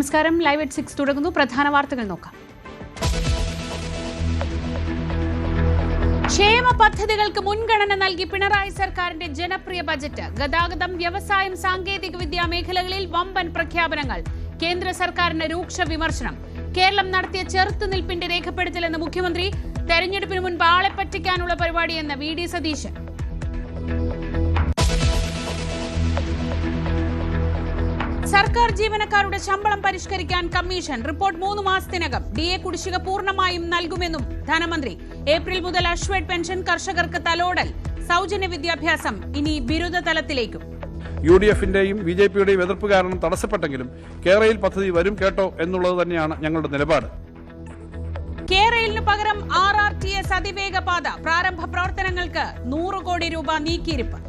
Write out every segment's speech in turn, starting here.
നമസ്കാരം. Live at 6 തുടങ്ങുന്നു. പ്രധാന വാർത്തകൾ നോക്കാം. ക്ഷേമ പദ്ധതികൾക്ക് മുൻഗണന നൽകി പിണറായി സർക്കാരിന്റെ ജനപ്രിയ ബജറ്റ്. ഗതാഗതം, വ്യവസായം, സാങ്കേതികവിദ്യാ മേഖലകളിൽ വമ്പൻ പ്രഖ്യാപനങ്ങൾ. കേന്ദ്ര സർക്കാരിന് രൂക്ഷ വിമർശനം. കേരളം നടത്തിയ ചെറുത്തുനിൽപ്പിന്റെ രേഖപ്പെടുത്തലെന്ന് മുഖ്യമന്ത്രി. തെരഞ്ഞെടുപ്പിന് മുൻപ് ആളെ പറ്റിക്കാനുള്ള പരിപാടിയെന്ന് വി ഡി സതീശൻ. സർക്കാർ ജീവനക്കാരുടെ ശമ്പളം പരിഷ്കരിക്കാൻ കമ്മീഷൻ. റിപ്പോർട്ട് 3 മാസത്തിനകം. DA കുടിശ്ശിക പൂർണ്ണമായും നൽകുമെന്നും ധനമന്ത്രി. ഏപ്രിൽ മുതൽ അശ്വേഡ് പെൻഷൻ. കർഷകർക്ക് തലോടൽ. സൗജന്യ വിദ്യാഭ്യാസം ഇനി ബിരുദ തലത്തിലേക്കും. UDF-ന്റെയും BJP-യുടെയും എതിർപ്പ് കാരണം തടസ്സപ്പെട്ടെങ്കിലും കേരയിൽ പദ്ധതി വരും കേട്ടോ എന്നുള്ളത് തന്നെയാണ് ഞങ്ങളുടെ നിലപാട്. കേരളിന് പകരം RRTS അതിവേഗ പാത. പ്രാരംഭ പ്രവർത്തനങ്ങൾക്ക് 100 കോടി രൂപ നീക്കിയിരിപ്പ്.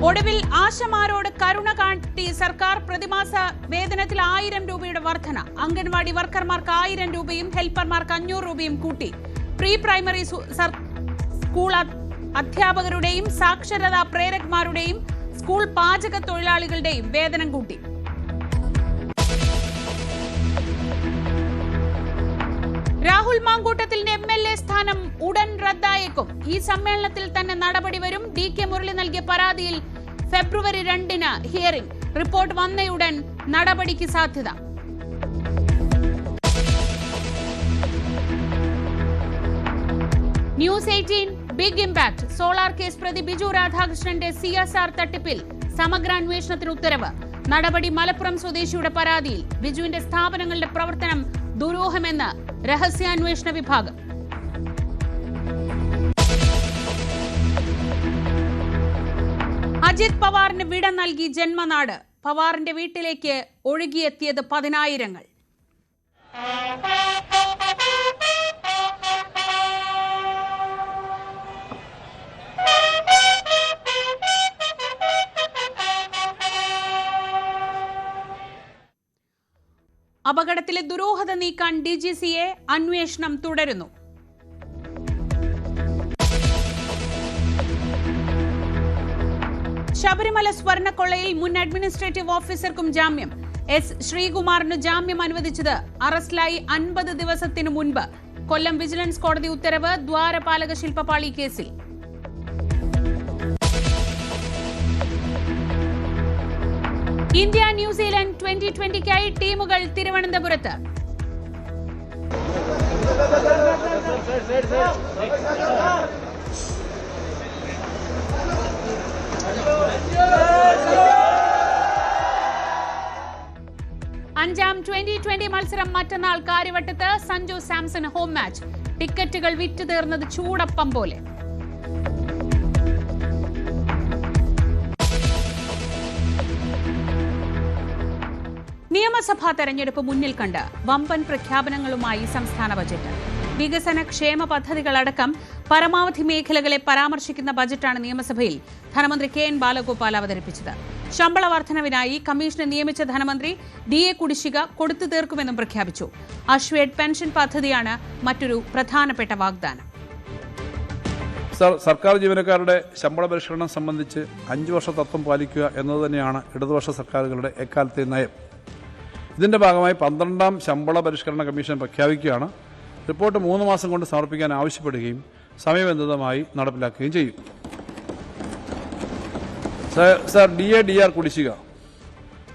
ഒടുവിൽ ആശമാരോട് കരുണ കാട്ടി സർക്കാർ. പ്രതിമാസ വേതനത്തിൽ 1000 രൂപയുടെ വർധന. അംഗൻവാടി വർക്കർമാർക്ക് 1000 രൂപയും ഹെൽപ്പർമാർക്ക് 500 രൂപയും കൂട്ടി. പ്രീ പ്രൈമറി സ്കൂൾ അധ്യാപകരുടെയും സാക്ഷരതാ പ്രേരകന്മാരുടെയും സ്കൂൾ പാചക തൊഴിലാളികളുടെയും വേതനം കൂട്ടി. രാഹുൽ മാങ്കൂട്ടത്തിന്റെ MLA സ്ഥാനം ഉടൻ റദ്ദായേക്കും. ഈ സമ്മേളനത്തിൽ തന്നെ നടപടി വരും. DK മുരളി നൽകിയ പരാതിയിൽ ഫെബ്രുവരി 2-ന് ഹിയറിംഗ്. റിപ്പോർട്ട് വന്നയുടൻ നടപടിക്ക് സാധ്യത. News 18 big impact. Solar case പ്രതി ബിജു രാധാകൃഷ്ണന്റെ CSR തട്ടിപ്പിൽ സമഗ്ര അന്വേഷണത്തിന് ഉത്തരവ്. നടപടി മലപ്പുറം സ്വദേശിയുടെ പരാതിയിൽ. ബിജുവിന്റെ സ്ഥാപനങ്ങളുടെ പ്രവർത്തനം ദുരൂഹമെന്ന് രഹസ്യാന്വേഷണ വിഭാഗം. അജിത് പവാറിന് വിട നൽകി ജന്മനാട്. പവാറിന്റെ വീട്ടിലേക്ക് ഒഴുകിയെത്തിയത് 10,000-ങ്ങൾ. അപകടത്തിലെ ദുരൂഹത നീക്കാൻ DGCA. അന്വേഷണം തുടരുന്നു. ശബരിമല സ്വർണ്ണക്കൊള്ളയിൽ മുൻ അഡ്മിനിസ്ട്രേറ്റീവ് ഓഫീസർക്കും ജാമ്യം. S. ശ്രീകുമാറിന് ജാമ്യം അനുവദിച്ചത് അറസ്റ്റിലായി 50 ദിവസത്തിനു മുൻപ്. കൊല്ലം വിജിലൻസ് കോടതി ഉത്തരവ്. ദ്വാരപാലക ശില്പപാളി കേസിൽ. ഇന്ത്യ ന്യൂസിലാൻഡ് 2020-ക്കായി ടീമുകൾ തിരുവനന്തപുരത്ത്. അഞ്ചാം 2020 മത്സരം മറ്റന്നാൾ കാര്യവട്ടത്ത്. Sanju Samson home match. ടിക്കറ്റുകൾ വിറ്റ് തീർന്നത് ചൂടപ്പം പോലെ. നിയമസഭാ തെരഞ്ഞെടുപ്പ് മുന്നിൽ കണ്ട് വമ്പൻ പ്രഖ്യാപനങ്ങളുമായി സംസ്ഥാന ബജറ്റ്. വികസന ക്ഷേമ പദ്ധതികളടക്കം പരമാവധി മേഖലകളെ പരാമർശിക്കുന്ന ബജറ്റാണ് നിയമസഭയിൽ ധനമന്ത്രി KN ബാലഗോപാൽ അവതരിപ്പിച്ചത്. ശമ്പള വർധനവിനായി കമ്മീഷനെ നിയമിച്ച ധനമന്ത്രി DA കുടിശ്ശിക കൊടുത്തു തീർക്കുമെന്നും പ്രഖ്യാപിച്ചു. അശ്വേഡ് പെൻഷൻ പദ്ധതിയാണ് മറ്റൊരു പ്രധാനപ്പെട്ട വാഗ്ദാനം. സർക്കാർ ജീവനക്കാരുടെ ശമ്പള പരിഷ്കരണം സംബന്ധിച്ച് 5 വർഷ തത്വം പാലിക്കുക എന്നത് തന്നെയാണ് ഇടതുപക്ഷ സർക്കാരുകളുടെ എക്കാലത്തെ നയം. ഇതിന്റെ ഭാഗമായി 12ാം ശമ്പള പരിഷ്കരണ കമ്മീഷൻ പ്രഖ്യാപിക്കുകയാണ്. റിപ്പോർട്ട് 3 മാസം കൊണ്ട് സമർപ്പിക്കാൻ ആവശ്യപ്പെടുകയും സമയബന്ധിതമായി നടപ്പിലാക്കുകയും ചെയ്യും. സർ, DA DR കുടിശ്ശിക.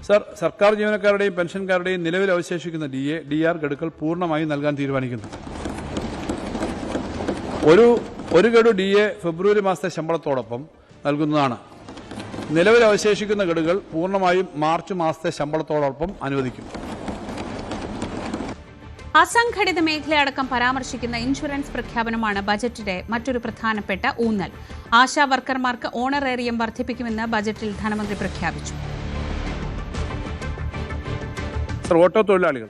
സർ, സർക്കാർ ജീവനക്കാരുടെയും പെൻഷൻകാരുടെയും നിലവിൽ അവശേഷിക്കുന്ന DA DR ഗഡുക്കൾ പൂർണ്ണമായി നൽകാൻ തീരുമാനിക്കുന്നു. ഒരു ഗഡു DA ഫെബ്രുവരി മാസത്തെ ശമ്പളത്തോടൊപ്പം നൽകുന്നതാണ്. നിലവിൽ അവശേഷിക്കുന്ന ഗഡുകൾ പൂർണ്ണമായും മാർച്ച് മാസത്തെ ശമ്പളത്തോടൊപ്പം അനുവദിക്കും. അസംഘടിത മേഖലയടക്കം പരാമർശിക്കുന്ന ഇൻഷുറൻസ് പ്രഖ്യാപനമാണ് ബജറ്റിന്റെ മറ്റൊരു പ്രധാനപ്പെട്ട ഊന്നൽ. ആശാ വർക്കർമാർക്ക് ഓണറേറിയം വർദ്ധിപ്പിക്കുമെന്ന് ബജറ്റിൽ ധനമന്ത്രി പ്രഖ്യാപിച്ചു. ഓട്ടോ തൊഴിലാളികൾ.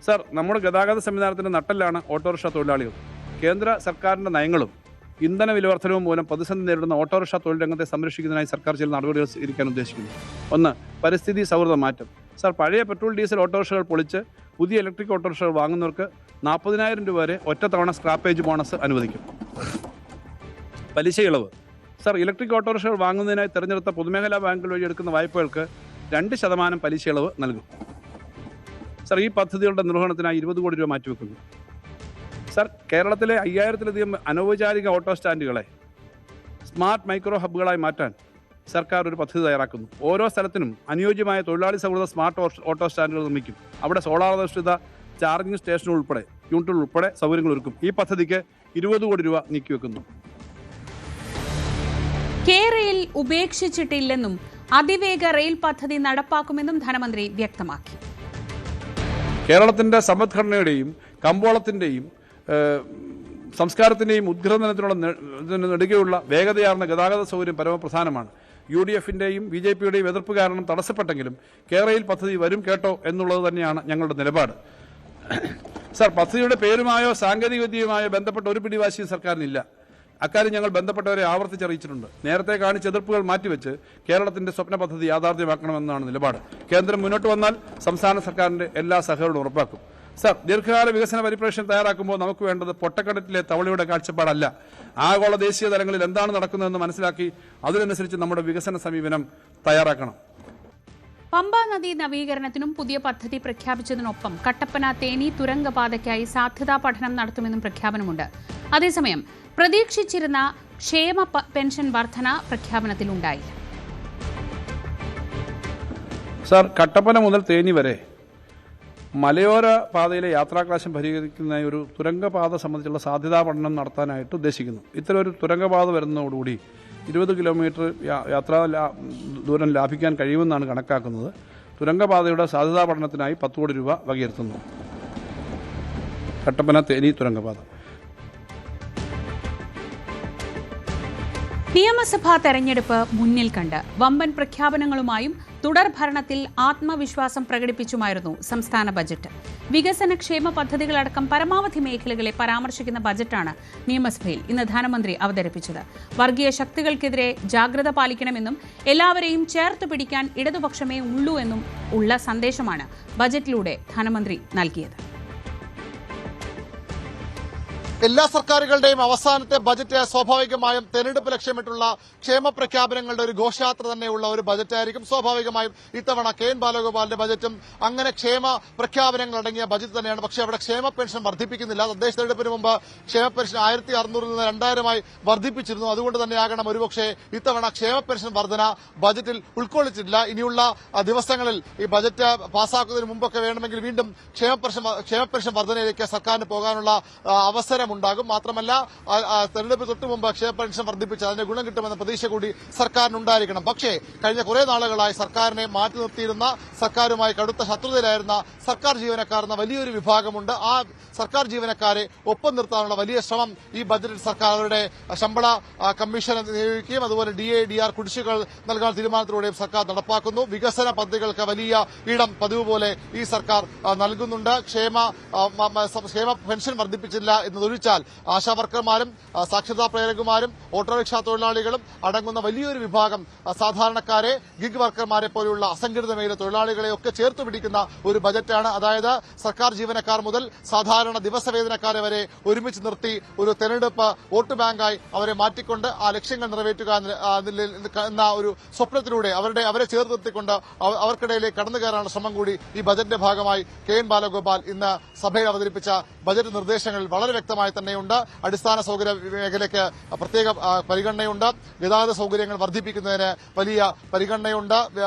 സർ, നമ്മുടെ ഗതാഗത സംവിധാനത്തിന്റെ നട്ടെല്ലാണ് ഓട്ടോറിക്ഷ തൊഴിലാളികൾ. കേന്ദ്ര സർക്കാരിന്റെ നയങ്ങളും ഇന്ധന വിലവർദ്ധനവും മൂലം പ്രതിസന്ധി നേരിടുന്ന ഓട്ടോറിക്ഷ തൊഴിൽ രംഗത്തെ സംരക്ഷിക്കുന്നതിനായി സർക്കാർ ചില നടപടികൾ സ്വീകരിക്കാൻ ഉദ്ദേശിക്കുന്നു. 1. പരിസ്ഥിതി സൗഹൃദ മാറ്റം. സർ, പഴയ പെട്രോൾ ഡീസൽ ഓട്ടോറിക്ഷകൾ പൊളിച്ച് പുതിയ ഇലക്ട്രിക് ഓട്ടോറിക്ഷകൾ വാങ്ങുന്നവർക്ക് 40,000 രൂപ വരെ ഒറ്റത്തവണ സ്ക്രാപ്പേജ് ബോണസ് അനുവദിക്കും. പലിശ ഇളവ്. സർ, ഇലക്ട്രിക് ഓട്ടോറിക്ഷകൾ വാങ്ങുന്നതിനായി തിരഞ്ഞെടുത്ത പൊതുമേഖലാ ബാങ്കുകൾ വഴി എടുക്കുന്ന വായ്പകൾക്ക് 2% പലിശ ഇളവ് നൽകും. സർ, ഈ പദ്ധതികളുടെ നിർവഹണത്തിനായി 20 കോടി രൂപ മാറ്റിവെക്കുന്നു. സർ, കേരളത്തിലെ 5000-ലധികം അനൗപചാരിക ഓട്ടോ സ്റ്റാൻഡുകളെ സ്മാർട്ട് മൈക്രോ ഹബ്ബുകളായി മാറ്റാൻ സർക്കാർ ഒരു പദ്ധതി തയ്യാറാക്കുന്നു. ഓരോ സ്ഥലത്തിനും അനുയോജ്യമായ തൊഴിലാളി സൗഹൃദ സ്മാർട്ട് ഓട്ടോ സ്റ്റാൻഡുകൾ നിർമ്മിക്കും. അവിടെ സോളാർ അധിഷ്ഠിത ചാർജിംഗ് സ്റ്റേഷനുകൾ ഉൾപ്പെടെ യൂണിറ്റുകൾ ഉൾപ്പെടെ സൗകര്യങ്ങൾ ഒരുക്കും. ഈ പദ്ധതിക്ക് 20 കോടി രൂപ നീക്കിവെക്കുന്നു. കേരയിൽ ഉപേക്ഷിച്ചിട്ടില്ലെന്നും അതിവേഗ റെയിൽ പദ്ധതി നടപ്പാക്കുമെന്നും ധനമന്ത്രി വ്യക്തമാക്കി. കേരളത്തിന്റെ സമ്പദ്ഘടനയുടെയും കമ്പോളത്തിന്റെയും സംസ്കാരത്തിന്റെയും ഉദ്ഗ്രഥനത്തിനുള്ള നെടുകയുള്ള വേഗതയാർന്ന ഗതാഗത സൗകര്യം പരമപ്രധാനമാണ്. UDF-ന്റെയും BJP-യുടെയും എതിർപ്പ് കാരണം തടസ്സപ്പെട്ടെങ്കിലും കേരളയിൽ പദ്ധതി വരും കേട്ടോ എന്നുള്ളത് തന്നെയാണ് ഞങ്ങളുടെ നിലപാട്. സർ, പദ്ധതിയുടെ പേരുമായോ സാങ്കേതിക വിദ്യയുമായോ ബന്ധപ്പെട്ട ഒരു പിടിവാശിയും സർക്കാരിനില്ല. അക്കാര്യം ഞങ്ങൾ ബന്ധപ്പെട്ടവരെ ആവർത്തിച്ചറിയിച്ചിട്ടുണ്ട്. നേരത്തെ കാണിച്ച എതിർപ്പുകൾ മാറ്റിവെച്ച് കേരളത്തിന്റെ സ്വപ്ന പദ്ധതി യാഥാർത്ഥ്യമാക്കണമെന്നാണ് നിലപാട്. കേന്ദ്രം മുന്നോട്ട് വന്നാൽ സംസ്ഥാന സർക്കാരിന്റെ എല്ലാ സഹകരണവും ഉറപ്പാക്കും. സർ, ദീർഘകാല വികസന പരിപ്രേക്ഷ്യം തയ്യാറാക്കുമ്പോൾ നമുക്ക് വേണ്ടത് പൊട്ടക്കിണറ്റിലെ തവളയുടെ കാഴ്ചപ്പാടല്ല. ആഗോള ദേശീയ തലങ്ങളിൽ എന്താണ് നടക്കുന്നതെന്ന് മനസ്സിലാക്കി അതിനനുസരിച്ച് നമ്മുടെ വികസന സമീപനം തയ്യാറാക്കണം. പമ്പാ നദി നവീകരണത്തിനും പുതിയ പദ്ധതി പ്രഖ്യാപിച്ചതിനൊപ്പം കട്ടപ്പന തേനി തുരങ്കപാതയ്ക്കായി സാധ്യതാ പഠനം നടത്തുമെന്നും പ്രഖ്യാപനമുണ്ട്. അതേസമയം പ്രതീക്ഷിച്ചിരുന്ന ക്ഷേമ പെൻഷൻ വർധന പ്രഖ്യാപനത്തിലുണ്ടായില്ല. സർ, കട്ടപ്പന മുതൽ തേനി വരെ മലയോര പാതയിലെ യാത്രാക്ലേശം പരിഹരിക്കുന്ന ഒരു തുരങ്കപാത സംബന്ധിച്ചുള്ള സാധ്യതാ പഠനം നടത്താനായിട്ട് ഉദ്ദേശിക്കുന്നു. ഇത്തരമൊരു തുരങ്കപാത വരുന്നതോടുകൂടി 20 കിലോമീറ്റർ യാത്രാ ദൂരം ലാഭിക്കാൻ കഴിയുമെന്നാണ് കണക്കാക്കുന്നത്. തുരങ്കപാതയുടെ സാധ്യതാ പഠനത്തിനായി 10 കോടി രൂപ വകയിരുത്തുന്നു. കട്ടപ്പന തേനി തുരങ്കപാത. നിയമസഭാ തെരഞ്ഞെടുപ്പ് മുന്നിൽ കണ്ട് വമ്പൻ പ്രഖ്യാപനങ്ങളുമായും തുടർ ഭരണത്തിൽ ആത്മവിശ്വാസം പ്രകടിപ്പിച്ചുമായിരുന്നു സംസ്ഥാന ബജറ്റ്. വികസനക്ഷേമ പദ്ധതികളടക്കം പരമാവധി മേഖലകളെ പരാമർശിക്കുന്ന ബജറ്റാണ് നിയമസഭയിൽ ഇന്ന് ധനമന്ത്രി അവതരിപ്പിച്ചത്. വർഗീയ ശക്തികൾക്കെതിരെ ജാഗ്രത പാലിക്കണമെന്നും എല്ലാവരെയും ചേർത്ത് പിടിക്കാൻ ഇടതുപക്ഷമേ ഉള്ളൂ എന്നും ഉള്ള സന്ദേശമാണ് ബജറ്റിലൂടെ ധനമന്ത്രി നൽകിയത്. എല്ലാ സർക്കാരുകളുടെയും അവസാനത്തെ ബജറ്റ് സ്വാഭാവികമായും തെരഞ്ഞെടുപ്പ് ലക്ഷ്യമിട്ടുള്ള ക്ഷേമ പ്രഖ്യാപനങ്ങളുടെ ഒരു ഘോഷയാത്ര തന്നെയുള്ള ഒരു ബജറ്റായിരിക്കും. സ്വാഭാവികമായും ഇത്തവണ KN ബാലഗോപാലിന്റെ ബജറ്റും അങ്ങനെ ക്ഷേമ പ്രഖ്യാപനങ്ങൾ അടങ്ങിയ ബജറ്റ് തന്നെയാണ്. പക്ഷേ അവിടെ ക്ഷേമ പെൻഷൻ വർദ്ധിപ്പിക്കുന്നില്ല. തദ്ദേശ തെരഞ്ഞെടുപ്പിന് മുമ്പ് ക്ഷേമ പെൻഷൻ 1600 നിന്ന് 2000 വർദ്ധിപ്പിച്ചിരുന്നു. അതുകൊണ്ട് തന്നെയാകണം ഒരുപക്ഷെ ഇത്തവണ ക്ഷേമ പെൻഷൻ വർധന ബജറ്റിൽ ഉൾക്കൊള്ളിച്ചിട്ടില്ല. ഇനിയുള്ള ദിവസങ്ങളിൽ ഈ ബജറ്റ് പാസ്സാക്കുന്നതിന് മുമ്പൊക്കെ വേണമെങ്കിൽ വീണ്ടും ക്ഷേമ പെൻഷൻ വർധനയിലേക്ക് സർക്കാരിന് പോകാനുള്ള അവസരം ഉണ്ടാകും. മാത്രമല്ല തെരഞ്ഞെടുപ്പ് തൊട്ടു മുമ്പ് ക്ഷേമ പെൻഷൻ വർദ്ധിപ്പിച്ച് അതിന്റെ ഗുണം കിട്ടുമെന്ന പ്രതീക്ഷ കൂടി സർക്കാരിനുണ്ടായിരിക്കണം. പക്ഷേ കഴിഞ്ഞ കുറെ നാളുകളായി സർക്കാരിനെ മാറ്റി നിർത്തിയിരുന്ന, സർക്കാരുമായി കടുത്ത ശത്രുതയിലായിരുന്ന സർക്കാർ ജീവനക്കാർ എന്ന വലിയൊരു വിഭാഗമുണ്ട്. ആ സർക്കാർ ജീവനക്കാരെ ഒപ്പം നിർത്താനുള്ള വലിയ ശ്രമം ഈ ബജറ്റിൽ സർക്കാർ അവരുടെ ശമ്പള കമ്മീഷൻ നിയോഗിക്കുകയും അതുപോലെ DA, DR കുടിശ്ശികൾ നൽകാൻ തീരുമാനത്തിലൂടെയും സർക്കാർ നടപ്പാക്കുന്നു. വികസന പദ്ധതികൾക്ക് വലിയ ഇടം പതിവ് പോലെ ഈ സർക്കാർ നൽകുന്നുണ്ട്. ക്ഷേമ പെൻഷൻ വർദ്ധിപ്പിച്ചില്ല എന്നതൊഴിച്ചാൽ ആശാവർക്കർമാരും സാക്ഷരതാ പ്രേരകന്മാരും ഓട്ടോറിക്ഷ തൊഴിലാളികളും അടങ്ങുന്ന വലിയൊരു വിഭാഗം സാധാരണക്കാരെ, ഗിഗ് വർക്കർമാരെ പോലെയുള്ള അസംഘടിത മേഖല തൊഴിലാളികളെ ഒക്കെ ചേർത്ത് പിടിക്കുന്ന ഒരു ബജറ്റാണ്. അതായത് സർക്കാർ ജീവനക്കാർ മുതൽ സാധാരണ ദിവസവേതനക്കാരെ വരെ ഒരുമിച്ച് നിർത്തി ഒരു തെരഞ്ഞെടുപ്പ് വോട്ട് ബാങ്കായി അവരെ മാറ്റിക്കൊണ്ട് ആ ലക്ഷ്യങ്ങൾ നിറവേറ്റുക എന്ന ഒരു സ്വപ്നത്തിലൂടെ അവരെ ചേർത്ത് നിർത്തിക്കൊണ്ട് അവർക്കിടയിലേക്ക് കടന്നു കയറാനുള്ള ശ്രമം കൂടി ഈ ബജറ്റിന്റെ ഭാഗമായി KN ബാലഗോപാൽ ഇന്ന് സഭയിൽ അവതരിപ്പിച്ച ബജറ്റ് നിർദ്ദേശങ്ങളിൽ വളരെ വ്യക്തമായി തന്നെയുണ്ട്. അടിസ്ഥാന സൗകര്യ മേഖലയ്ക്ക് പ്രത്യേക പരിഗണനയുണ്ട്. ഗതാഗത സൗകര്യങ്ങൾ വർദ്ധിപ്പിക്കുന്നതിന് വലിയ പരിഗണനയുണ്ട്.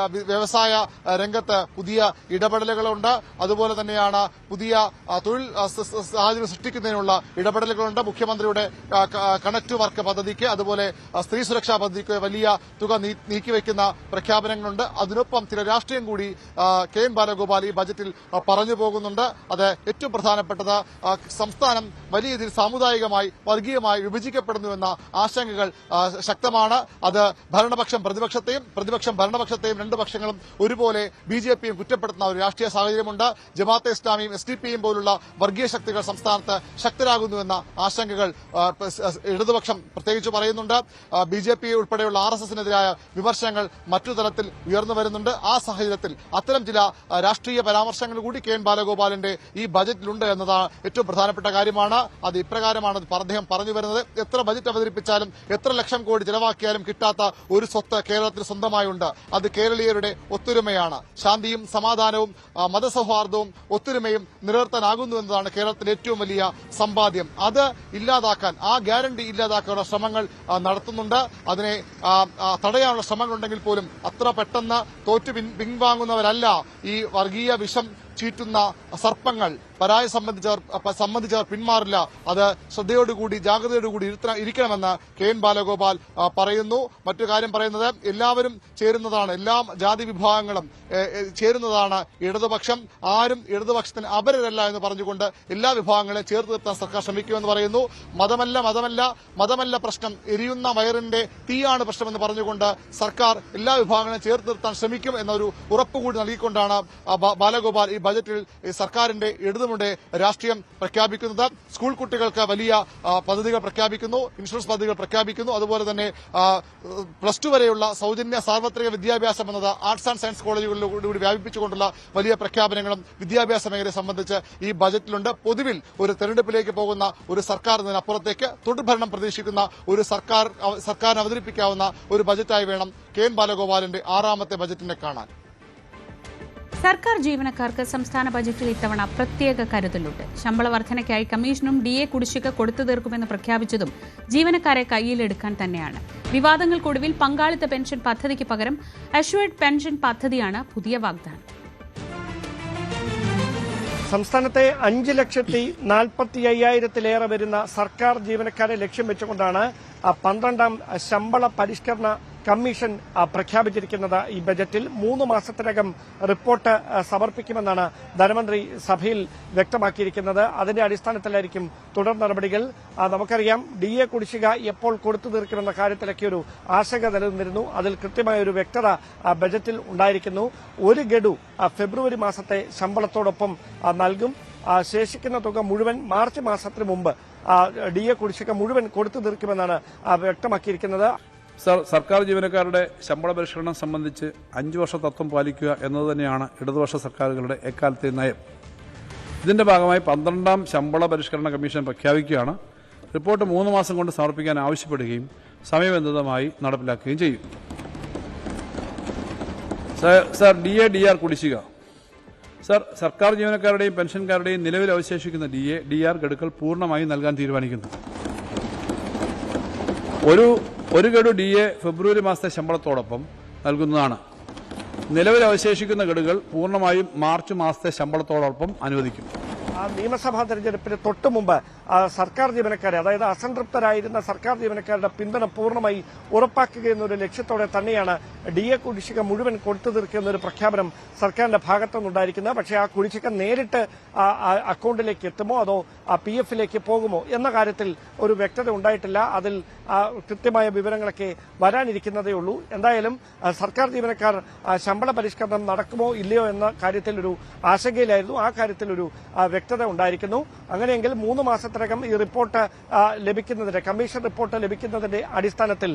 വ്യവസായ രംഗത്ത് പുതിയ ഇടപെടലുകളുണ്ട്. അതുപോലെ തന്നെയാണ് പുതിയ തൊഴിൽ സാഹചര്യം സൃഷ്ടിക്കുന്നതിനുള്ള ഇടപെടലുകളുണ്ട്. മുഖ്യമന്ത്രിയുടെ കണക്ട് വർക്ക് പദ്ധതിക്ക് അതുപോലെ സ്ത്രീ സുരക്ഷാ പദ്ധതിക്ക് വലിയ തുക നീക്കിവെക്കുന്ന പ്രഖ്യാപനങ്ങളുണ്ട്. അതിനൊപ്പം ചില രാഷ്ട്രീയം കൂടി KN ബാലഗോപാൽ ഈ ബജറ്റിൽ പറഞ്ഞു പോകുന്നുണ്ട്. അത് ഏറ്റവും പ്രധാനപ്പെട്ടത് സംസ്ഥാനം വലിയ രീതിയിൽ സാമുദായികമായി വർഗീയമായി വിഭജിക്കപ്പെടുന്നുവെന്ന ആശങ്കകൾ ശക്തമാണ്. അത് ഭരണപക്ഷം പ്രതിപക്ഷത്തെയും പ്രതിപക്ഷം ഭരണപക്ഷത്തെയും രണ്ട് പക്ഷങ്ങളും ഒരുപോലെ BJPയും കുറ്റപ്പെടുത്തുന്ന ഒരു രാഷ്ട്രീയ സാഹചര്യമുണ്ട്. ജമാഅത്തെ ഇസ്ലാമിയും SDPയും പോലുള്ള വർഗീയ ശക്തികൾ സംസ്ഥാനത്ത് ശക്തരാകുന്നുവെന്ന ആശങ്കകൾ ഇടതുപക്ഷം പ്രത്യേകിച്ച് പറയുന്നുണ്ട്. BJP ഉൾപ്പെടെയുള്ള RSSനെതിരായ വിമർശനങ്ങൾ മറ്റു തലത്തിൽ ഉയർന്നു വരുന്നുണ്ട്. ആ സാഹചര്യത്തിൽ അത്തരം ചില രാഷ്ട്രീയ പരാമർശങ്ങൾ കൂടി KN ബാലഗോപാലിന്റെ ഈ ബജറ്റിലുണ്ട് എന്നതാണ് ഏറ്റവും ഏറ്റവും പ്രധാനപ്പെട്ട കാര്യമാണ്. അത് ഇപ്രകാരമാണ് അദ്ദേഹം പറഞ്ഞു വരുന്നത്. എത്ര ബജറ്റ് അവതരിപ്പിച്ചാലും എത്ര ലക്ഷം കോടി ചെലവാക്കിയാലും കിട്ടാത്ത ഒരു സ്വത്ത് കേരളത്തിൽ സ്വന്തമായുണ്ട്. അത് കേരളീയരുടെ ഒത്തൊരുമയാണ്. ശാന്തിയും സമാധാനവും മതസൗഹാർദ്ദവും ഒത്തൊരുമയും നിലനിർത്താനാകുന്നു എന്നതാണ് കേരളത്തിലെ ഏറ്റവും വലിയ സമ്പാദ്യം. അത് ഇല്ലാതാക്കാൻ, ആ ഗ്യാരണ്ടി ഇല്ലാതാക്കാനുള്ള ശ്രമങ്ങൾ നടത്തുന്നുണ്ട്. അതിനെ തടയാനുള്ള ശ്രമങ്ങളുണ്ടെങ്കിൽ പോലും അത്ര പെട്ടെന്ന് തോറ്റു പിൻവാങ്ങുന്നവരല്ല ഈ വർഗീയ വിഷം ചീറ്റുന്ന സർപ്പങ്ങൾ. പരായ സംബന്ധിച്ചവർ പിന്മാറില്ല. അത് ശ്രദ്ധയോടുകൂടി ജാഗ്രതയോടുകൂടി ഇരിക്കണമെന്ന് കെ.എൻ. ബാലഗോപാൽ പറയുന്നു. മറ്റു കാര്യം പറയുന്നത്, എല്ലാവരും ചേരുന്നതാണ്, എല്ലാ ജാതി വിഭാഗങ്ങളും ചേരുന്നതാണ് ഇടതുപക്ഷം. ആരും ഇടതുപക്ഷത്തിന് അപരരല്ല എന്ന് പറഞ്ഞുകൊണ്ട് എല്ലാ വിഭാഗങ്ങളെയും ചേർത്ത് നിർത്താൻ സർക്കാർ ശ്രമിക്കുമെന്ന് പറയുന്നു. മതമല്ല പ്രശ്നം, എരിയുന്ന വയറിന്റെ തീയാണ് പ്രശ്നമെന്ന് പറഞ്ഞുകൊണ്ട് സർക്കാർ എല്ലാ വിഭാഗങ്ങളെയും ചേർത്ത് നിർത്താൻ ശ്രമിക്കും എന്നൊരു ഉറപ്പുകൂടി നൽകിക്കൊണ്ടാണ് ബാലഗോപാൽ ഈ ബജറ്റിൽ സർക്കാരിന്റെ ഇടതുമുടെ രാഷ്ട്രീയം പ്രഖ്യാപിക്കുന്നത്. സ്കൂൾ കുട്ടികൾക്ക് വലിയ പദ്ധതികൾ പ്രഖ്യാപിക്കുന്നു, ഇൻഷുറൻസ് പദ്ധതികൾ പ്രഖ്യാപിക്കുന്നു. അതുപോലെ തന്നെ +2 വരെയുള്ള സൗജന്യ സാർവത്രിക വിദ്യാഭ്യാസം എന്നത് ആർട്സ് ആൻഡ് സയൻസ് കോളേജുകളിലൂടെ വ്യാപിപ്പിച്ചുകൊണ്ടുള്ള വലിയ പ്രഖ്യാപനങ്ങളും വിദ്യാഭ്യാസ മേഖലയെ സംബന്ധിച്ച് ഈ ബജറ്റിലുണ്ട്. പൊതുവിൽ ഒരു തെരഞ്ഞെടുപ്പിലേക്ക് പോകുന്ന ഒരു സർക്കാർ എന്നതിനപ്പുറത്തേക്ക് തുടർഭരണം പ്രതീക്ഷിക്കുന്ന ഒരു സർക്കാരിന് അവതരിപ്പിക്കാവുന്ന ഒരു ബജറ്റായി വേണം കെ.എൻ. ബാലഗോപാലിന്റെ 6ാമത്തെ ബജറ്റിനെ കാണാൻ. സർക്കാർ ജീവനക്കാർക്ക് സംസ്ഥാന ബജറ്റിൽ ഇത്തവണ പ്രത്യേക കരുതലുണ്ട്. ശമ്പള വർധനയ്ക്കായി കമ്മീഷനും DA കുടിശ്ശിക കൊടുത്തു തീർക്കുമെന്ന് പ്രഖ്യാപിച്ചതും ജീവനക്കാരെ കയ്യിലെടുക്കാൻ തന്നെയാണ്. വിവാദങ്ങൾക്കൊടുവിൽ പങ്കാളിത്ത പെൻഷൻ പദ്ധതിക്ക് പകരം അഷ്വേർഡ് പെൻഷൻ പദ്ധതിയാണ് പുതിയ വാഗ്ദാനം. സംസ്ഥാനത്തെ 5,40,50,000-ലേറെ വരുന്ന സർക്കാർ ജീവനക്കാരെ ലക്ഷ്യം വെച്ചുകൊണ്ടാണ് 12ാം ശമ്പള പരിഷ്കരണ കമ്മീഷൻ പ്രഖ്യാപിച്ചിരിക്കുന്നത്. ഈ ബജറ്റിൽ 3 മാസത്തിനകം റിപ്പോർട്ട് സമർപ്പിക്കുമെന്നാണ് ധനമന്ത്രി സഭയിൽ വ്യക്തമാക്കിയിരിക്കുന്നത്. അതിന്റെ അടിസ്ഥാനത്തിലായിരിക്കും തുടർ നടപടികൾ. നമുക്കറിയാം, DA കുടിശ്ശിക എപ്പോൾ കൊടുത്തു തീർക്കുമെന്ന കാര്യത്തിലൊക്കെ ഒരു ആശങ്ക നിലനിന്നിരുന്നു. അതിൽ കൃത്യമായ ഒരു വ്യക്തത ബജറ്റിൽ ഉണ്ടായിരിക്കുന്നു. ഒരു ഗഡു ഫെബ്രുവരി മാസത്തെ ശമ്പളത്തോടൊപ്പം നൽകും. ശേഷിക്കുന്ന തുക മുഴുവൻ മാർച്ച് മാസത്തിന് മുമ്പ് DA കുടിശ്ശിക മുഴുവൻ കൊടുത്തു തീർക്കുമെന്നാണ് വ്യക്തമാക്കിയിരിക്കുന്നത്. സർക്കാർ ജീവനക്കാരുടെ ശമ്പള പരിഷ്കരണം സംബന്ധിച്ച് 5 വർഷ തത്വം പാലിക്കുക എന്നത് തന്നെയാണ് ഇടതുപക്ഷ സർക്കാരുകളുടെ എക്കാലത്തെ നയം. ഇതിന്റെ ഭാഗമായി 12ാം ശമ്പള പരിഷ്കരണ കമ്മീഷൻ പ്രഖ്യാപിക്കുകയാണ്. റിപ്പോർട്ട് 3 മാസം കൊണ്ട് സമർപ്പിക്കാൻ ആവശ്യപ്പെടുകയും സമയബന്ധിതമായി നടപ്പിലാക്കുകയും ചെയ്യും. സർ, DA DR കുടിശ്ശിക. സർ, സർക്കാർ ജീവനക്കാരുടെയും പെൻഷൻകാരുടെയും നിലവിൽ അവശേഷിക്കുന്ന DA DR ഗഡുക്കൾ പൂർണ്ണമായി നൽകാൻ തീരുമാനിക്കുന്നു. ഒരു ഗഡു DA ഫെബ്രുവരി മാസത്തെ ശമ്പളത്തോടൊപ്പം നൽകുന്നതാണ്. നിലവിൽ അവശേഷിക്കുന്ന ഗഡുകൾ പൂർണ്ണമായും മാർച്ച് മാസത്തെ ശമ്പളത്തോടൊപ്പം അനുവദിക്കും. നിയമസഭാ തെരഞ്ഞെടുപ്പിന് തൊട്ടു മുമ്പ് സർക്കാർ ജീവനക്കാരെ, അതായത് അസംതൃപ്തരായിരുന്ന സർക്കാർ ജീവനക്കാരുടെ പിന്തുണ പൂർണ്ണമായി ഉറപ്പാക്കുക എന്നൊരു ലക്ഷ്യത്തോടെ തന്നെയാണ് DA കുടിശ്ശിക മുഴുവൻ കൊടുത്തു തീർക്കുന്നൊരു പ്രഖ്യാപനം സർക്കാരിന്റെ ഭാഗത്തുനിന്നുണ്ടായിരിക്കുന്നത്. പക്ഷേ ആ കുടിശ്ശിക നേരിട്ട് അക്കൌണ്ടിലേക്ക് എത്തുമോ അതോ PF-ലേക്ക് പോകുമോ എന്ന കാര്യത്തിൽ ഒരു വ്യക്തത ഉണ്ടായിട്ടില്ല. അതിൽ കൃത്യമായ വിവരങ്ങളൊക്കെ വരാനിരിക്കുന്നതേ ഉള്ളൂ. എന്തായാലും സർക്കാർ ജീവനക്കാർ ശമ്പള പരിഷ്കരണം നടക്കുമോ ഇല്ലയോ എന്ന കാര്യത്തിൽ ഒരു ആശങ്കയിലായിരുന്നു. ആ കാര്യത്തിൽ ഒരു വ്യക്തത ഉണ്ടായിരിക്കുന്നു. അങ്ങനെയെങ്കിൽ 3 മാസത്തിനകം ഈ റിപ്പോർട്ട് ലഭിക്കുന്നതിന്റെ, കമ്മീഷൻ റിപ്പോർട്ട് ലഭിക്കുന്നതിന്റെ അടിസ്ഥാനത്തിൽ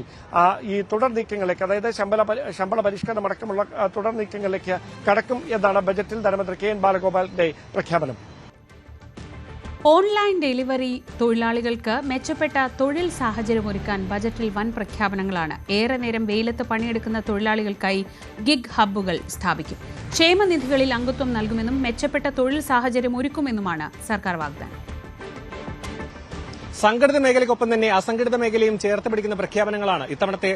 ഈ തുടർ നീക്കങ്ങളിലേക്ക്, അതായത് ശമ്പള പരിഷ്കരണം അടക്കമുള്ള തുടർ നീക്കങ്ങളിലേക്ക് കടക്കും എന്നാണ് ബജറ്റിൽ ധനമന്ത്രി കെ.എൻ. ബാലഗോപാലിന്റെ പ്രഖ്യാപനം. ഓൺലൈൻ ഡെലിവറി തൊഴിലാളികൾക്ക് മെച്ചപ്പെട്ട തൊഴിൽ സാഹചര്യമൊരുക്കാൻ ബജറ്റിൽ വൻ പ്രഖ്യാപനങ്ങളാണ്. ഏറെ നേരം വെയിലത്ത് പണിയെടുക്കുന്ന തൊഴിലാളികൾക്കായി ഗിഗ് ഹബ്ബുകൾ സ്ഥാപിക്കും. ക്ഷേമനിധികളിൽ അംഗത്വം നൽകുമെന്നും മെച്ചപ്പെട്ട തൊഴിൽ സാഹചര്യം ഒരുക്കുമെന്നുമാണ് സർക്കാർ വാഗ്ദാനം. സംഘടിത മേഖലയ്ക്കൊപ്പം തന്നെ അസംഘടിത മേഖലയും ചേർത്ത് പിടിക്കുന്ന പ്രഖ്യാപനങ്ങളാണ് ഇത്തവണത്തെ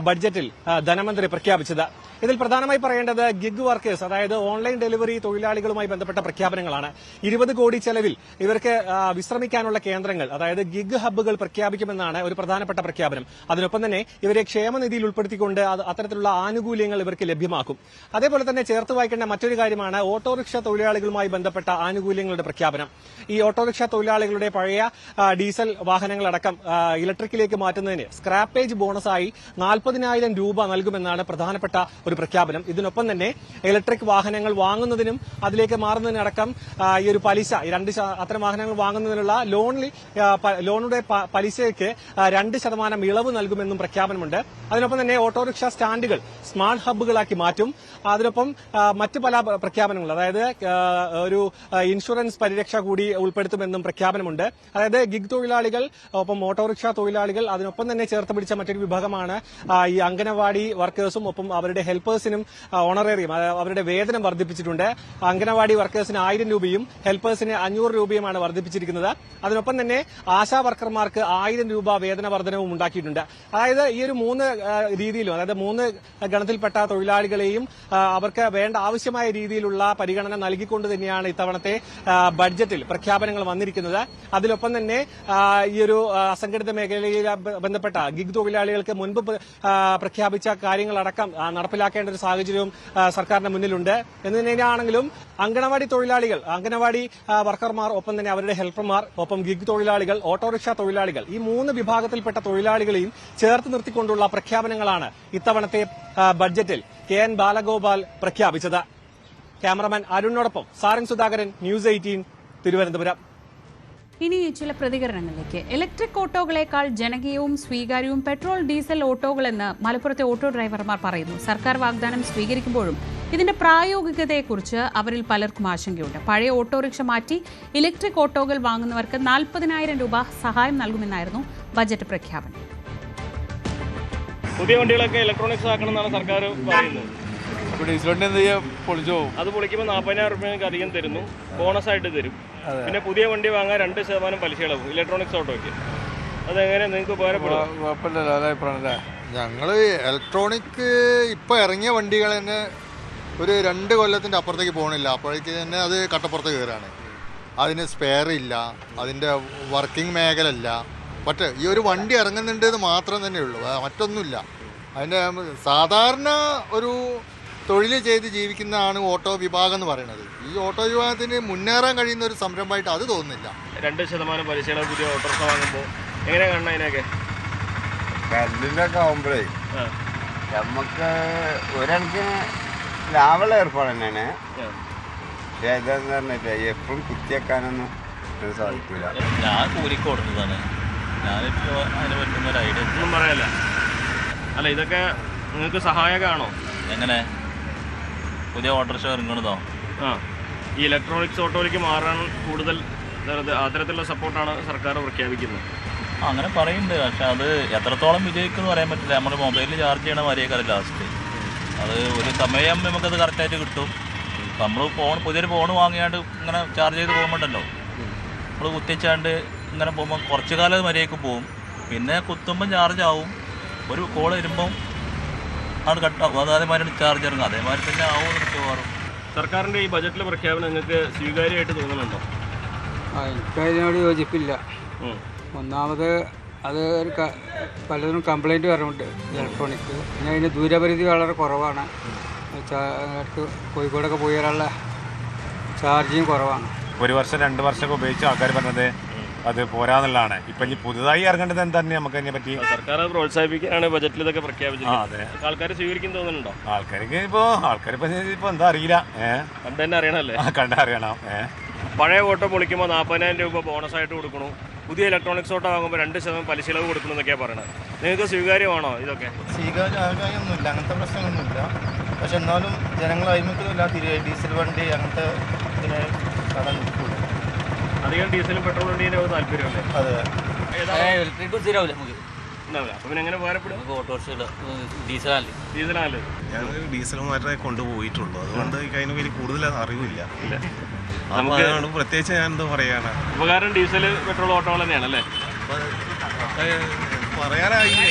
ബഡ്ജറ്റിൽ ധനമന്ത്രി പ്രഖ്യാപിച്ചത്. ഇതിൽ പ്രധാനമായി പറയേണ്ടത് ഗിഗ് വർക്കേഴ്സ്, അതായത് ഓൺലൈൻ ഡെലിവറി തൊഴിലാളികളുമായി ബന്ധപ്പെട്ട പ്രഖ്യാപനങ്ങളാണ്. 20 കോടി ചെലവിൽ ഇവർക്ക് വിശ്രമിക്കാനുള്ള കേന്ദ്രങ്ങൾ, അതായത് ഗിഗ് ഹബ്ബുകൾ പ്രഖ്യാപിക്കുമെന്നാണ് ഒരു പ്രധാനപ്പെട്ട പ്രഖ്യാപനം. അതിനൊപ്പം തന്നെ ഇവരെ ക്ഷേമനിധിയിൽ ഉൾപ്പെടുത്തിക്കൊണ്ട് അത്തരത്തിലുള്ള ആനുകൂല്യങ്ങൾ ഇവർക്ക് ലഭ്യമാക്കും. അതേപോലെ തന്നെ ചേർത്ത് വായിക്കേണ്ട മറ്റൊരു കാര്യമാണ് ഓട്ടോറിക്ഷ തൊഴിലാളികളുമായി ബന്ധപ്പെട്ട ആനുകൂല്യങ്ങളുടെ പ്രഖ്യാപനം. ഈ ഓട്ടോറിക്ഷ തൊഴിലാളികളുടെ പഴയ ഡീസൽ ഡീസൽ വാഹനങ്ങളടക്കം ഇലക്ട്രിക്കിലേക്ക് മാറ്റുന്നതിന് സ്ക്രാപ്പേജ് ബോണസായി 40,000 രൂപ നൽകുമെന്നാണ് പ്രധാനപ്പെട്ട ഒരു പ്രഖ്യാപനം. ഇതിനൊപ്പം തന്നെ ഇലക്ട്രിക് വാഹനങ്ങൾ വാങ്ങുന്നതിനും അതിലേക്ക് മാറുന്നതിനടക്കം ഈ ഒരു പലിശ അത്തരം വാഹനങ്ങൾ വാങ്ങുന്നതിനുള്ള ലോണുടെ പലിശയ്ക്ക് 2% ഇളവ് നൽകുമെന്നും പ്രഖ്യാപനമുണ്ട്. അതിനൊപ്പം തന്നെ ഓട്ടോറിക്ഷ സ്റ്റാൻഡുകൾ സ്മാർട്ട് ഹബ്ബുകളാക്കി മാറ്റും. അതിനൊപ്പം മറ്റ് പല പ്രഖ്യാപനങ്ങൾ, അതായത് ഒരു ഇൻഷുറൻസ് പരിരക്ഷ കൂടി ഉൾപ്പെടുത്തുമെന്നും പ്രഖ്യാപനമുണ്ട്. അതായത് ഗിഗ് തൊഴിലാളികൾ, ഒപ്പം ഓട്ടോറിക്ഷ തൊഴിലാളികൾ, അതിനൊപ്പം തന്നെ ചേർത്ത് പിടിച്ച മറ്റൊരു വിഭാഗമാണ് ഈ അംഗനവാടി വർക്കേഴ്സും ഒപ്പം അവരുടെ ഹെൽപ്പേഴ്സിനും ഓണറേറിയം, അവരുടെ വേതനം വർദ്ധിപ്പിച്ചിട്ടുണ്ട്. അംഗനവാടി വർക്കേഴ്സിന് 1000 രൂപയും ഹെൽപ്പേഴ്സിന് 500 രൂപയുമാണ് വർദ്ധിപ്പിച്ചിരിക്കുന്നത്. അതിനൊപ്പം തന്നെ ആശാ വർക്കർമാർക്ക് 1000 രൂപ വേതന വർധനവും ഉണ്ടാക്കിയിട്ടുണ്ട്. അതായത് ഈ ഒരു 3 രീതിയിലും, അതായത് 3 ഗണത്തിൽപ്പെട്ട തൊഴിലാളികളെയും അവർക്ക് വേണ്ട ആവശ്യമായ രീതിയിലുള്ള പരിഗണന നൽകിക്കൊണ്ട് തന്നെയാണ് ഇത്തവണത്തെ ബഡ്ജറ്റിൽ പ്രഖ്യാപനങ്ങൾ വന്നിരിക്കുന്നത്. അതിലൊപ്പം തന്നെ ഈ ഒരു അസംഘടിത മേഖലയിൽ ബന്ധപ്പെട്ട ഗിഗ് തൊഴിലാളികൾക്ക് മുൻപ് പ്രഖ്യാപിച്ച കാര്യങ്ങളടക്കം നടപ്പിലാക്കേണ്ട ഒരു സാഹചര്യവും സർക്കാരിന്റെ മുന്നിലുണ്ട്. എന്ന് തന്നെയാണെങ്കിലും അംഗനവാടി തൊഴിലാളികൾ, അംഗനവാടി വർക്കർമാർ, ഒപ്പം തന്നെ അവരുടെ ഹെൽപ്പർമാർ, ഒപ്പം ഗിഗ് തൊഴിലാളികൾ, ഓട്ടോറിക്ഷ തൊഴിലാളികൾ, ഈ 3 വിഭാഗത്തിൽപ്പെട്ട തൊഴിലാളികളെയും ചേർത്ത് നിർത്തിക്കൊണ്ടുള്ള പ്രഖ്യാപനങ്ങളാണ് ഇത്തവണത്തെ ബഡ്ജറ്റിൽ KN ബാലഗോപാൽ പ്രഖ്യാപിച്ചത്. Cameraman അരുണിനോടൊപ്പം Saran Sudhakaran, news 18, Thiruvananthapuram. ഇനി ചില പ്രതികരണങ്ങളിലേക്ക്. ഇലക്ട്രിക് ഓട്ടോകളേക്കാൾ ജനകീയവും സ്വീകാര്യവും പെട്രോൾ ഡീസൽ ഓട്ടോകളെന്ന് മലപ്പുറത്തെ ഓട്ടോ ഡ്രൈവർമാർ പറയുന്നു. സർക്കാർ വാഗ്ദാനം സ്വീകരിക്കുമ്പോഴും ഇതിന്റെ പ്രായോഗികതയെക്കുറിച്ച് അവരിൽ പലർക്കും ആശങ്കയുണ്ട്. പഴയ ഓട്ടോറിക്ഷ മാറ്റി ഇലക്ട്രിക് ഓട്ടോകൾ വാങ്ങുന്നവർക്ക് 40,000 രൂപ സഹായം നൽകുമെന്നായിരുന്നു ബജറ്റ് പ്രഖ്യാപനം. പുതിയ വണ്ടികളൊക്കെ ഇലക്ട്രോണിക്സ് ആക്കണമെന്നാണ് സർക്കാർ പറയുന്നത്. ഡീസൽ വണ്ടി എന്ത് ചെയ്യാം, പൊളിച്ചു പോകും. അത് പൊളിക്കുമ്പോൾ 40,000 രൂപയ്ക്ക് അധികം തരുന്നു, ബോണസായിട്ട് തരും. പിന്നെ പുതിയ വണ്ടി വാങ്ങാൻ 2% പലിശ ഇളവും ഇലക്ട്രോണിക്സ് ഓട്ടോയ്ക്ക്. അതെങ്ങനെ നിങ്ങൾക്ക് ഉപകാരപ്പെടും? കുഴപ്പമില്ലല്ലോ, അതെ അഭിപ്രായം. ഞങ്ങൾ ഇലക്ട്രോണിക് ഇപ്പോൾ ഇറങ്ങിയ വണ്ടികൾ തന്നെ ഒരു 2 കൊല്ലത്തിൻ്റെ അപ്പുറത്തേക്ക് പോകണില്ല. അപ്പോഴേക്ക് തന്നെ അത് കട്ടപ്പുറത്ത് കയറാണ്. അതിന് സ്പെയർ ഇല്ല, അതിൻ്റെ വർക്കിംഗ് മേഖല ഇല്ല. പക്ഷേ ഈ ഒരു വണ്ടി ഇറങ്ങുന്നുണ്ട് എന്ന് മാത്രം തന്നെ ഉള്ളൂ, മറ്റൊന്നുമില്ല. അതിൻ്റെ സാധാരണ ഒരു തൊഴിൽ ചെയ്ത് ജീവിക്കുന്നതാണ് ഓട്ടോ വിഭാഗം എന്ന് പറയുന്നത്. ഈ ഓട്ടോ വിഭാഗത്തിന് മുന്നേറാൻ കഴിയുന്ന ഒരു സംരംഭമായിട്ട് അത് തോന്നുന്നില്ല. 2% പലിശയുടെ പുതിയ ഓട്ടോറിക്ഷ വാങ്ങുമ്പോൾ എങ്ങനെ കാണണം? അതിനൊക്കെ കറണ്ടിനൊക്കെ ആവുമ്പോഴേ നമുക്ക് ഒരണക്കിന് ലാഭമുള്ള ഏർപ്പാട് തന്നെയാണ്. പക്ഷേ ഇതെന്ന് പറഞ്ഞിട്ട് എപ്പോഴും കുത്തിവെക്കാനൊന്നും സാധിക്കില്ല. ഞാൻ കൂലിക്ക് കൊടുത്തതാണ്. ഞാനിപ്പോൾ അതിന് പറ്റുന്ന ഒരു ഐഡിയ ഒന്നും പറയല്ല. അല്ല, ഇതൊക്കെ നിങ്ങൾക്ക് സഹായകമാണോ? എങ്ങനെ പുതിയ ഓട്ടോറിക്ഷ ഇറങ്ങണതോ? ഈ ഇലക്ട്രോണിക്സ് ഓട്ടോയിലേക്ക് മാറാൻ കൂടുതൽ അത്തരത്തിലുള്ള സപ്പോർട്ടാണ് സർക്കാർ പ്രഖ്യാപിക്കുന്നത്. അങ്ങനെ പറയുന്നുണ്ട്. പക്ഷെ അത് എത്രത്തോളം വിജയിക്കുമെന്ന് പറയാൻ പറ്റില്ല. നമ്മൾ മൊബൈലിൽ ചാർജ് ചെയ്യണ വരെയൊക്കെ ലാസ്റ്റ് അത് ഒരു സമയം നമുക്കത് കറക്റ്റായിട്ട് കിട്ടും. നമ്മൾ പുതിയൊരു ഫോൺ വാങ്ങിയാണ്ട് ഇങ്ങനെ ചാർജ് ചെയ്ത് പോകുമ്പോണ്ടല്ലോ, നമ്മൾ കുത്തിച്ചാണ്ട് ഇങ്ങനെ പോകുമ്പോൾ കുറച്ച് കാലം വരെയൊക്കെ പോകും. പിന്നെ കുത്തുമ്പം ചാർജ് ആവും. ഒരു കോൾ വരുമ്പം ആണ് കട്ടാവും. അത് അതേമാതിരി ചാർജ് ഇറങ്ങും. അതേമാതിരി തന്നെ ആവും മിക്കവാറും. സർക്കാരിൻ്റെ ഈ ബജറ്റിലെ പ്രഖ്യാപനം നിങ്ങൾക്ക് സ്വീകാര്യമായിട്ട് തോന്നുന്നുണ്ടോ? എനിക്കതിനോട് യോജിപ്പില്ല. ഒന്നാമത് അത് പലതിനും കംപ്ലൈൻറ്റ് വരുന്നുണ്ട് ഇലക്ട്രോണിക്. പിന്നെ അതിന് ദൂരപരിധി വളരെ കുറവാണ്. കോഴിക്കോടൊക്കെ പോയി വരാനുള്ള ചാർജിങ് കുറവാണ്. 1 വർഷം 2 വർഷമൊക്കെ ഉപയോഗിച്ച ആൾക്കാർ പറഞ്ഞത് അത് പോരാന്നുള്ളതാണ്. ഇപ്പം ഇനി പുതുതായി ഇറങ്ങേണ്ടത് എന്താ നമുക്ക് അതിനെ പറ്റി? സർക്കാർ പ്രോത്സാഹിപ്പിക്കാനാണ് ബജറ്റിൽ ഇതൊക്കെ പ്രഖ്യാപിച്ചത്. അതെ, ആൾക്കാർ സ്വീകരിക്കും തോന്നുന്നുണ്ടോ? ആൾക്കാർക്ക് ഇപ്പൊ എന്താ അറിയില്ല, കണ്ടു തന്നെ അറിയണല്ലേ? കണ്ടറിയണം. പഴയ ഓട്ടോ പൊളിക്കുമ്പോൾ 40,000 രൂപ ബോണസായിട്ട് കൊടുക്കണു, പുതിയ ഇലക്ട്രോണിക്സ് ഓട്ടോ വാങ്ങുമ്പോൾ 2% പലിശ ഇളവ് കൊടുക്കണം എന്നൊക്കെയാണ് പറയുന്നത്. നിങ്ങൾക്ക് സ്വീകാര്യമാണോ ഇതൊക്കെ? സ്വീകാര്യമൊന്നുമില്ല, അങ്ങനത്തെ പ്രശ്നങ്ങളൊന്നുമില്ല. പക്ഷെ എന്നാലും ജനങ്ങൾ അഴിമത്തില്ല. ഡീസൽ വണ്ടി അങ്ങനത്തെ ഇതിനെ കട നിൽക്കില്ല. അധികം ഡീസലും പെട്രോൾ വണ്ടീൻ്റെ താല്പര്യമല്ലേ? അതെ, ഇലക്ട്രിക് ശരിയാവില്ല നമുക്ക്. അപ്പം പിന്നെ എങ്ങനെ ഉപകാരപ്പെടും? ഓട്ടോറിക്ഷകൾ ഡീസലല്ലേ? ഡീസലല്ലേ? ഞങ്ങൾ ഡീസൽ മാത്രമേ കൊണ്ടുപോയിട്ടുള്ളൂ. അതുകൊണ്ട് അതിനെ വലിയ കൂടുതൽ അറിവില്ല. നമുക്ക് പ്രത്യേകിച്ച് ഞാൻ എന്താ പറയാണ്, ഉപകാരം ഡീസൽ പെട്രോൾ ഓട്ടോകൾ തന്നെയാണല്ലേ? പറയാനായില്ല.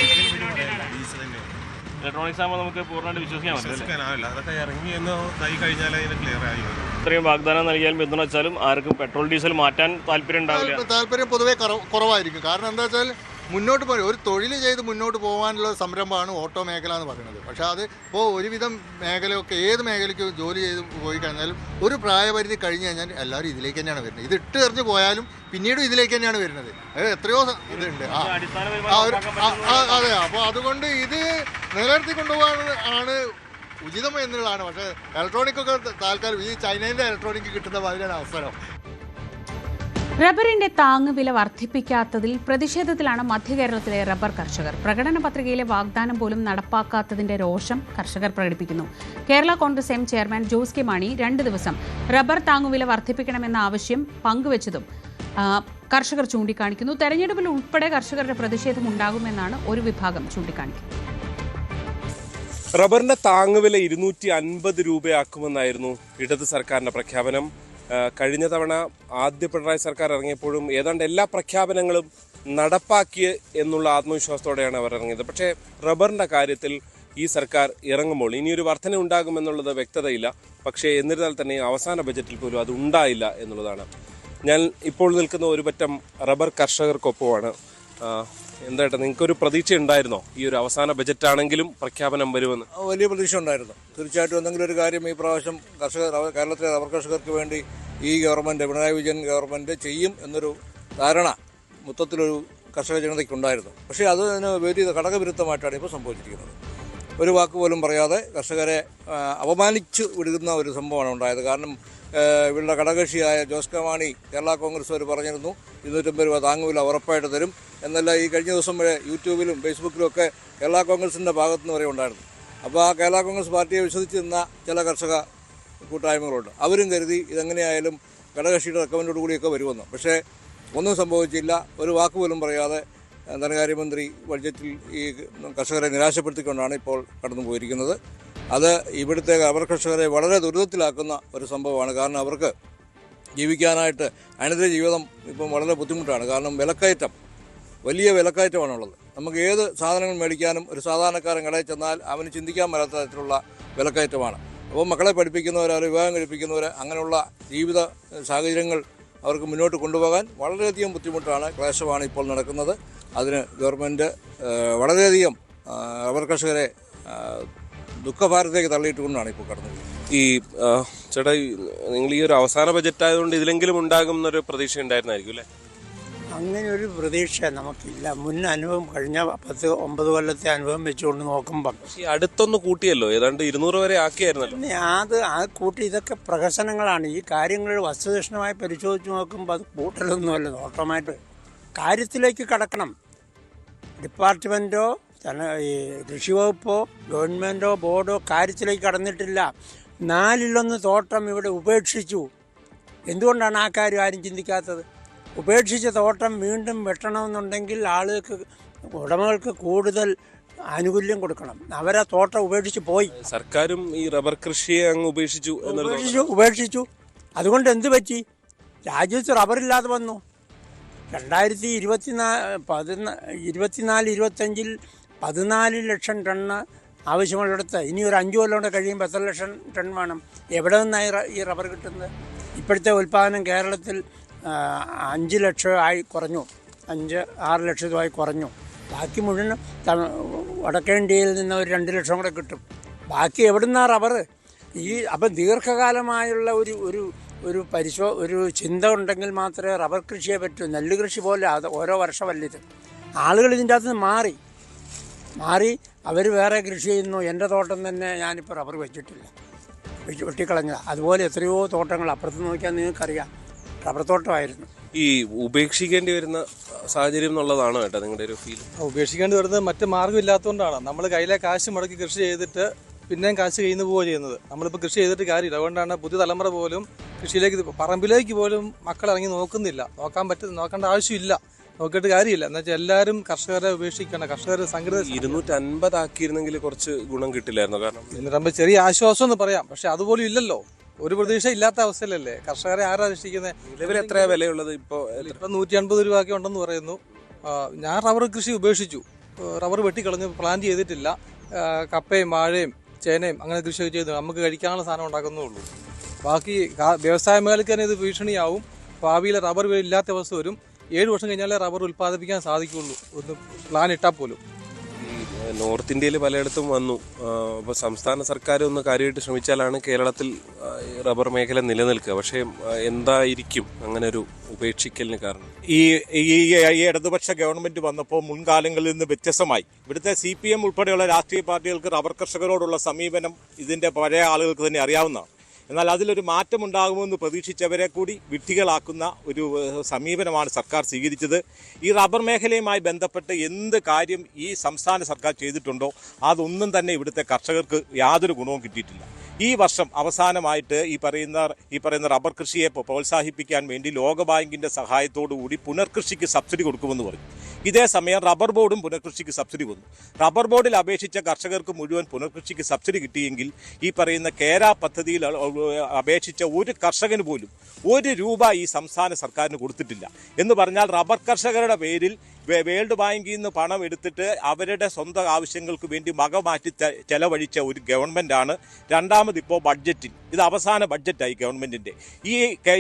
ഇലക്ട്രോണിക്സ് ആകുമ്പോൾ നമുക്ക് പൂർണ്ണമായിട്ട് വിശ്വസിക്കാനാവില്ല. അതൊക്കെ ഇറങ്ങി എന്ന് ഇതായി കഴിഞ്ഞാൽ അതിന് ക്ലിയർ ആയി. ഇത്രയും വാഗ്ദാനം നൽകിയാലും പിന്തുണ വെച്ചാലും ആർക്കും പെട്രോൾ ഡീസൽ മാറ്റാൻ താല്പര്യം ഉണ്ടാവില്ല. താല്പര്യം പൊതുവെ കുറവായിരിക്കും. കാരണം എന്താ വെച്ചാൽ മുന്നോട്ട് പോയി ഒരു തൊഴിൽ ചെയ്ത് മുന്നോട്ട് പോകാനുള്ള സംരംഭമാണ് ഓട്ടോ മേഖല എന്ന് പറയുന്നത്. പക്ഷേ അത് ഇപ്പോൾ ഒരുവിധം മേഖലയൊക്കെ ഏത് മേഖലയ്ക്ക് ജോലി ചെയ്ത് പോയി കഴിഞ്ഞാലും ഒരു പ്രായപരിധി കഴിഞ്ഞ് കഴിഞ്ഞാൽ എല്ലാവരും ഇതിലേക്ക് തന്നെയാണ് വരുന്നത്. ഇത് ഇട്ട് എറിഞ്ഞ് പോയാലും പിന്നീടും ഇതിലേക്ക് തന്നെയാണ് വരുന്നത്. അത് എത്രയോ ഇതുണ്ട്. അതെ, അപ്പോൾ അതുകൊണ്ട് ഇത് നിലനിർത്തി കൊണ്ടുപോകാൻ ആണ് ഉചിതം എന്നുള്ളതാണ്. പക്ഷേ ഇലക്ട്രോണിക്കൊക്കെ താൽക്കാലം ഈ ചൈനയിലെ ഇലക്ട്രോണിക് കിട്ടുന്ന മാതിരിയാണ് അവസരം. റബ്ബറിന്റെ താങ്ങുവില വർദ്ധിപ്പിക്കാത്തതിൽ പ്രതിഷേധത്തിലാണ് മധ്യകേരളത്തിലെ റബ്ബർ കർഷകർ. പ്രകടന പത്രികയിലെ വാഗ്ദാനം പോലും നടപ്പാക്കാത്തതിന്റെ രോഷം കർഷകർ പ്രകടിപ്പിക്കുന്നു. Kerala Congress M chairman Jose K Mani 2 ദിവസം റബ്ബർ താങ്ങുവില വർദ്ധിപ്പിക്കണമെന്ന ആവശ്യം പങ്കുവച്ചതും കർഷകർ ചൂണ്ടിക്കാണിക്കുന്നു. തെരഞ്ഞെടുപ്പിൽ ഉൾപ്പെടെ കർഷകരുടെ പ്രതിഷേധം ഉണ്ടാകുമെന്നാണ് ഒരു വിഭാഗം ചൂണ്ടിക്കാണിക്കുന്നത്. റബ്ബറിന്റെ താങ്ങുവില 250 രൂപയാക്കുമെന്നായിരുന്നു ഇടത് സർക്കാരിന്റെ പ്രഖ്യാപനം. കഴിഞ്ഞ തവണ ആദ്യ പിണറായി സർക്കാർ ഇറങ്ങിയപ്പോഴും ഏതാണ്ട് എല്ലാ പ്രഖ്യാപനങ്ങളും നടപ്പാക്കിയ എന്നുള്ള ആത്മവിശ്വാസത്തോടെയാണ് അവർ ഇറങ്ങിയത്. പക്ഷേ റബ്ബറിന്റെ കാര്യത്തിൽ ഈ സർക്കാർ ഇറങ്ങുമ്പോൾ ഇനിയൊരു വർധന ഉണ്ടാകുമെന്നുള്ളത് വ്യക്തതയില്ല. പക്ഷേ എന്നിരുന്നാൽ തന്നെ അവസാന ബജറ്റിൽ പോലും അത് ഉണ്ടായില്ല എന്നുള്ളതാണ്. ഞാൻ ഇപ്പോൾ നിൽക്കുന്ന ഒരു പറ്റം റബ്ബർ കർഷകർക്കൊപ്പമാണ്. എന്തായിട്ട് നിങ്ങൾക്കൊരു പ്രതീക്ഷ ഉണ്ടായിരുന്നോ ഈ ഒരു അവസാന ബജറ്റാണെങ്കിലും പ്രഖ്യാപനം വരുമെന്ന്? വലിയ പ്രതീക്ഷ ഉണ്ടായിരുന്നു. തീർച്ചയായിട്ടും എന്തെങ്കിലും ഒരു കാര്യം ഈ പ്രാവശ്യം കേരളത്തിലെ റബ്ബർ കർഷകർക്ക് വേണ്ടി ഈ ഗവൺമെൻറ്, പിണറായി വിജയൻ ഗവൺമെൻറ് ചെയ്യും എന്നൊരു ധാരണ മൊത്തത്തിലൊരു കർഷക ജനതയ്ക്കുണ്ടായിരുന്നു. പക്ഷേ അതിന് വലിയ ഘടകവിരുദ്ധമായിട്ടാണ് ഇപ്പോൾ സംഭവിച്ചിരിക്കുന്നത്. ഒരു വാക്ക് പോലും പറയാതെ കർഷകരെ അപമാനിച്ചു വിടുന്ന ഒരു സംഭവമാണ് ഉണ്ടായത്. കാരണം ഇവരുടെ ഘടകകക്ഷിയായ ജോസ് കെ മാണി കേരള കോൺഗ്രസ് വരെ പറഞ്ഞിരുന്നു 250 രൂപ താങ്ങുവില ഉറപ്പായിട്ട് തരും എന്നല്ല. ഈ കഴിഞ്ഞ ദിവസം വരെ യൂട്യൂബിലും ഫേസ്ബുക്കിലും ഒക്കെ കേരള കോൺഗ്രസിൻ്റെ ഭാഗത്തുനിന്ന് വരെ ഉണ്ടായിരുന്നു. അപ്പോൾ ആ കേരള കോൺഗ്രസ് പാർട്ടിയെ വിശ്വസിച്ച് നിന്ന ചില കർഷക കൂട്ടായ്മകളുണ്ട്. അവരും കരുതി ഇതെങ്ങനെയായാലും ഘടകകക്ഷിയുടെ റെക്കമെൻഡോട് കൂടിയൊക്കെ വരുമെന്ന്. പക്ഷേ ഒന്നും സംഭവിച്ചില്ല. ഒരു വാക്ക് പോലും പറയാതെ ധനകാര്യമന്ത്രി ബഡ്ജറ്റിൽ ഈ കർഷകരെ നിരാശപ്പെടുത്തിക്കൊണ്ടാണ് ഇപ്പോൾ കടന്നു പോയിരിക്കുന്നത്. അത് ഇവിടുത്തെ റബ്ബർ കർഷകരെ വളരെ ദുരിതത്തിലാക്കുന്ന ഒരു സംഭവമാണ്. കാരണം അവർക്ക് ജീവിക്കാനായിട്ട് അനിതര ജീവിതം ഇപ്പം വളരെ ബുദ്ധിമുട്ടാണ്. കാരണം വിലക്കയറ്റം, വലിയ വിലക്കയറ്റമാണുള്ളത്. നമുക്ക് ഏത് സാധനങ്ങൾ മേടിക്കാനും ഒരു സാധാരണക്കാരൻ കടയിൽ ചെന്നാൽ അവന് ചിന്തിക്കാൻ പറ്റാത്ത തരത്തിലുള്ള വിലക്കയറ്റമാണ്. അപ്പോൾ മക്കളെ പഠിപ്പിക്കുന്നവർ, അവർ വിവാഹം കഴിപ്പിക്കുന്നവർ, അങ്ങനെയുള്ള ജീവിത സാഹചര്യങ്ങൾ അവർക്ക് മുന്നോട്ട് കൊണ്ടുപോകാൻ വളരെയധികം ബുദ്ധിമുട്ടാണ്, ക്ലേശമാണ് ഇപ്പോൾ നടക്കുന്നത്. അതിന് ഗവൺമെൻറ് വളരെയധികം റബ്ബർ കർഷകരെ ദുഃഖഭാരത്തേക്ക് തള്ളിയിട്ടുകൊണ്ടാണ് ഇപ്പോൾ കടന്നത്. ഈ ചേട്ടാ, നിങ്ങൾ ഈ ഒരു അവസാന ബജറ്റ് ആയതുകൊണ്ട് ഇതിലെങ്കിലും ഉണ്ടാകും എന്നൊരു പ്രതീക്ഷ ഉണ്ടായിരുന്നായിരിക്കും അല്ലേ? അങ്ങനെ ഒരു പ്രതീക്ഷ നമുക്കില്ല. മുൻ അനുഭവം കഴിഞ്ഞ 10-9 കൊല്ലത്തെ അനുഭവം വെച്ചുകൊണ്ട് നോക്കുമ്പം ഈ അടുത്തൊന്ന് കൂട്ടിയല്ലോ, ഏതാണ്ട് 200 വരെ ആക്കിയായിരുന്നല്ലോ. അത് കൂട്ടി ഇതൊക്കെ പ്രഹസനങ്ങളാണ്. ഈ കാര്യങ്ങൾ വസ്തുനിഷ്ഠമായി പരിശോധിച്ച് നോക്കുമ്പോൾ അത് കൂട്ടലൊന്നുമല്ല. ഓട്ടോമായിട്ട് കാര്യത്തിലേക്ക് കടക്കണം. ഡിപ്പാർട്ട്മെൻറ്റോ ഈ കൃഷി വകുപ്പോ ഗവൺമെൻറ്റോ ബോർഡോ കാര്യത്തിലേക്ക് കടന്നിട്ടില്ല. 4-1 തോട്ടം ഇവിടെ ഉപേക്ഷിച്ചു. എന്തുകൊണ്ടാണ് ആ കാര്യം ആരും ചിന്തിക്കാത്തത്? ഉപേക്ഷിച്ച തോട്ടം വീണ്ടും വെട്ടണമെന്നുണ്ടെങ്കിൽ ആളുകൾക്ക്, ഉടമകൾക്ക് കൂടുതൽ ആനുകൂല്യം കൊടുക്കണം. അവരാ തോട്ടം ഉപേക്ഷിച്ച് പോയി. സർക്കാരും ഈ റബ്ബർ കൃഷിയെ അങ്ങ് ഉപേക്ഷിച്ചു. അതുകൊണ്ട് എന്ത് പറ്റി? രാജ്യത്ത് റബ്ബറില്ലാതെ വന്നു. 2024-25 14 ലക്ഷം ടണ്ണ് ആവശ്യമുള്ളിടത്ത് ഇനി ഒരു 5 കൊല്ലം കൊണ്ട് കഴിയുമ്പോൾ എത്ര ലക്ഷം ടൺ വേണം? എവിടെ നിന്നായി ഈ റബ്ബർ കിട്ടുന്നത്? ഇപ്പോഴത്തെ ഉൽപ്പാദനം കേരളത്തിൽ 5 ലക്ഷമായി കുറഞ്ഞു, 5-6 ലക്ഷമായി കുറഞ്ഞു. ബാക്കി മുഴുവൻ വടക്കേ ഇന്ത്യയിൽ നിന്ന് ഒരു 2 ലക്ഷം കൂടെ കിട്ടും. ബാക്കി എവിടുന്നാണ് റബ്ബർ? അപ്പം ദീർഘകാലമായുള്ള ഒരു ചിന്ത ഉണ്ടെങ്കിൽ മാത്രമേ റബ്ബർ കൃഷിയെ പറ്റൂ. നെല്ല് കൃഷി പോലെ അത് ഓരോ വർഷമല്ല ഇത്. ആളുകൾ ഇതിൻ്റെ അകത്ത് നിന്ന് മാറി അവർ വേറെ കൃഷി ചെയ്യുന്നു. എൻ്റെ തോട്ടം തന്നെ ഞാനിപ്പോൾ റബ്ബർ വെച്ചിട്ടില്ല, വെട്ടിക്കളഞ്ഞതാണ്. അതുപോലെ എത്രയോ തോട്ടങ്ങൾ അപ്പുറത്ത് നോക്കിയാൽ നിങ്ങൾക്കറിയാം റബ്ബർ തോട്ടമായിരുന്നു. ഈ ഉപേക്ഷിക്കേണ്ടി വരുന്ന സാഹചര്യം എന്നുള്ളതാണോ കേട്ടോ നിങ്ങളുടെ ഒരു ഫീൽ? ഉപേക്ഷിക്കേണ്ടി വരുന്നത് മറ്റ് മാർഗ്ഗമില്ലാത്തതുകൊണ്ടാണ്. നമ്മൾ കയ്യിലെ കാശ് മുടക്കി കൃഷി ചെയ്തിട്ട് പിന്നെയും കാശ് കയ്യിൽ നിന്ന് പോവുക ചെയ്യുന്നത്. നമ്മളിപ്പോൾ കൃഷി ചെയ്തിട്ട് കാര്യമില്ല. അതുകൊണ്ടാണ് പുതിയ തലമുറ പോലും കൃഷിയിലേക്ക്, പറമ്പിലേക്ക് പോലും മക്കൾ ഇറങ്ങി നോക്കുന്നില്ല. നോക്കേണ്ട ആവശ്യമില്ല, നോക്കിയിട്ട് കാര്യമില്ല. എന്ന് വെച്ചാൽ എല്ലാവരും കർഷകരെ ഉപേക്ഷിക്കണം. കർഷകർ സംഘടിത 250 ആക്കിയിരുന്നെങ്കിൽ കുറച്ച് ഗുണം കിട്ടില്ലായിരുന്നു. കാരണം 250 ചെറിയ ആശ്വാസം എന്ന് പറയാം. പക്ഷെ അതുപോലും ഇല്ലല്ലോ. ഒരു പ്രതീക്ഷ ഇല്ലാത്ത അവസ്ഥയിലല്ലേ കർഷകരെ ആരാ രക്ഷിക്കുന്നത്? നിലവിൽ എത്രയാണ് വിലയുള്ളത്? ഇപ്പോൾ 150 രൂപയൊക്കെ ഉണ്ടെന്ന് പറയുന്നു. ഞാൻ റബ്ബർ കൃഷി ഉപേക്ഷിച്ചു. റബ്ബർ വെട്ടിക്കളഞ്ഞ് പ്ലാന്റ് ചെയ്തിട്ടില്ല. കപ്പയും വാഴയും ചേനയും അങ്ങനെ കൃഷി ചെയ്ത് നമുക്ക് കഴിക്കാനുള്ള സാധനം ഉണ്ടാക്കുന്നേ ബാക്കി വ്യവസായ മേഖലയ്ക്ക് തന്നെ ഇത് ഭീഷണിയാവും. ഭാവിയിൽ റബ്ബർ ഇല്ലാത്ത അവസ്ഥ വരും. 7 വർഷം കഴിഞ്ഞാലേ റബ്ബർ ഉൽപ്പാദിപ്പിക്കാൻ സാധിക്കുള്ളൂ, ഒന്ന് പ്ലാൻ ഇട്ടാൽ പോലും. നോർത്ത് ഇന്ത്യയിൽ പലയിടത്തും വന്നു. അപ്പോൾ സംസ്ഥാന സർക്കാർ ഒന്ന് കാര്യമായിട്ട് ശ്രമിച്ചാലാണ് കേരളത്തിൽ റബ്ബർ മേഖല നിലനിൽക്കുക. പക്ഷേ എന്തായിരിക്കും അങ്ങനെ ഒരു ഉപേക്ഷിക്കലിന് കാരണം? ഈ ഇടതുപക്ഷ ഗവൺമെന്റ് വന്നപ്പോൾ മുൻകാലങ്ങളിൽ നിന്ന് വ്യത്യസ്തമായി ഇവിടുത്തെ CPM ഉൾപ്പെടെയുള്ള രാഷ്ട്രീയ പാർട്ടികൾക്ക് റബ്ബർ കർഷകരോടുള്ള സമീപനം ഇതിന്റെ പഴയ ആളുകൾക്ക് തന്നെ അറിയാവുന്നതാണ്. എന്നാൽ അതിലൊരു മാറ്റമുണ്ടാകുമെന്ന് പ്രതീക്ഷിച്ചവരെ കൂടി വിഡ്ഢികളാക്കുന്ന ഒരു സമീപനമാണ് സർക്കാർ സ്വീകരിച്ചത്. ഈ റബ്ബർ മേഖലയുമായി ബന്ധപ്പെട്ട് എന്ത് കാര്യം ഈ സംസ്ഥാന സർക്കാർ ചെയ്തിട്ടുണ്ടോ അതൊന്നും തന്നെ ഇവിടുത്തെ കർഷകർക്ക് യാതൊരു ഗുണവും കിട്ടിയിട്ടില്ല. ഈ വർഷം അവസാനമായിട്ട് ഈ പറയുന്ന റബ്ബർ കൃഷിയെ പ്രോത്സാഹിപ്പിക്കാൻ വേണ്ടി ലോകബാങ്കിന്റെ സഹായത്തോടുകൂടി പുനർകൃഷിക്ക് സബ്സിഡി കൊടുക്കുമെന്ന് പറയും. ഇതേ സമയം റബ്ബർ ബോർഡും പുനർകൃഷിക്ക് സബ്സിഡി വന്നു. റബ്ബർ ബോർഡിൽ അപേക്ഷിച്ച കർഷകർക്ക് മുഴുവൻ പുനർകൃഷിക്ക് സബ്സിഡി കിട്ടിയെങ്കിൽ ഈ പറയുന്ന കേര പദ്ധതിയിൽ അപേക്ഷിച്ച ഒരു കർഷകന് പോലും ₹1 ഈ സംസ്ഥാന സർക്കാരിന് കൊടുത്തിട്ടില്ല. എന്ന് പറഞ്ഞാൽ റബ്ബർ കർഷകരുടെ പേരിൽ വേൾഡ് ബാങ്കിൽ നിന്ന് പണം എടുത്തിട്ട് അവരുടെ സ്വന്തം ആവശ്യങ്ങൾക്ക് വേണ്ടി മാറ്റി ചെലവഴിച്ച ഒരു ഗവൺമെൻറ്റാണ് രണ്ടാമത് ഇപ്പോൾ ബഡ്ജറ്റിൽ. ഇത് അവസാന ബഡ്ജറ്റായി ഗവൺമെൻറ്റിൻ്റെ.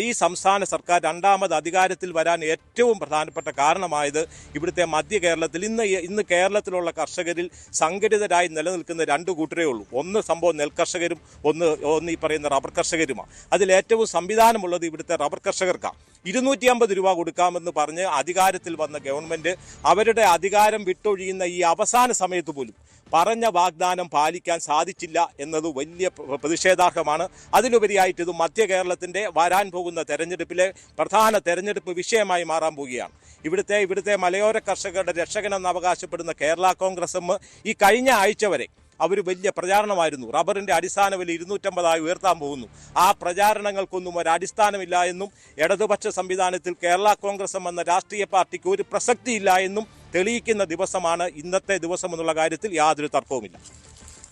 ഈ സംസ്ഥാന സർക്കാർ രണ്ടാമത് അധികാരത്തിൽ വരാൻ ഏറ്റവും പ്രധാനപ്പെട്ട കാരണമായത് ഇവിടുത്തെ മധ്യ കേരളത്തിൽ ഇന്ന് കേരളത്തിലുള്ള കർഷകരിൽ സംഘടിതരായി നിലനിൽക്കുന്ന 2 കൂട്ടരേ ഉള്ളൂ. ഒന്ന് സംഭവം നെൽകർഷകരും, ഒന്ന് ഈ പറയുന്ന റബ്ബർ കർഷകരുമാണ്. അതിലേറ്റവും സംവിധാനമുള്ളത് ഇവിടുത്തെ റബ്ബർ കർഷകർക്കാണ്. ₹250 കൊടുക്കാമെന്ന് പറഞ്ഞ് അധികാരത്തിൽ വന്ന ഗവൺമെൻറ് അവരുടെ അധികാരം വിട്ടൊഴിയുന്ന ഈ അവസാന സമയത്ത് പോലും പറഞ്ഞ വാഗ്ദാനം പാലിക്കാൻ സാധിച്ചില്ല എന്നത് വലിയ പ്രതിഷേധാർഹമാണ്. അതിലുപരിയായിട്ട് ഇത് മധ്യ കേരളത്തിൻ്റെ വരാൻ പോകുന്ന തെരഞ്ഞെടുപ്പിലെ പ്രധാന തെരഞ്ഞെടുപ്പ് വിഷയമായി മാറാൻ പോവുകയാണ്. ഇവിടുത്തെ മലയോര കർഷകരുടെ രക്ഷകനെന്ന് അവകാശപ്പെടുന്ന കേരള കോൺഗ്രസ് എം ഈ കഴിഞ്ഞ ആഴ്ച വരെ അവർ വലിയ പ്രചാരണമായിരുന്നു. റബ്ബറിൻ്റെ അടിസ്ഥാന വില 250 ഉയർത്താൻ പോകുന്നു. ആ പ്രചാരണങ്ങൾക്കൊന്നും ഒരടിസ്ഥാനമില്ല എന്നും ഇടതുപക്ഷ സംവിധാനത്തിൽ കേരള കോൺഗ്രസ് എന്ന രാഷ്ട്രീയ പാർട്ടിക്ക് ഒരു പ്രസക്തിയില്ല എന്നും തെളിയിക്കുന്ന ദിവസമാണ് ഇന്നത്തെ ദിവസം എന്നുള്ള കാര്യത്തിൽ യാതൊരു തർക്കവുമില്ല.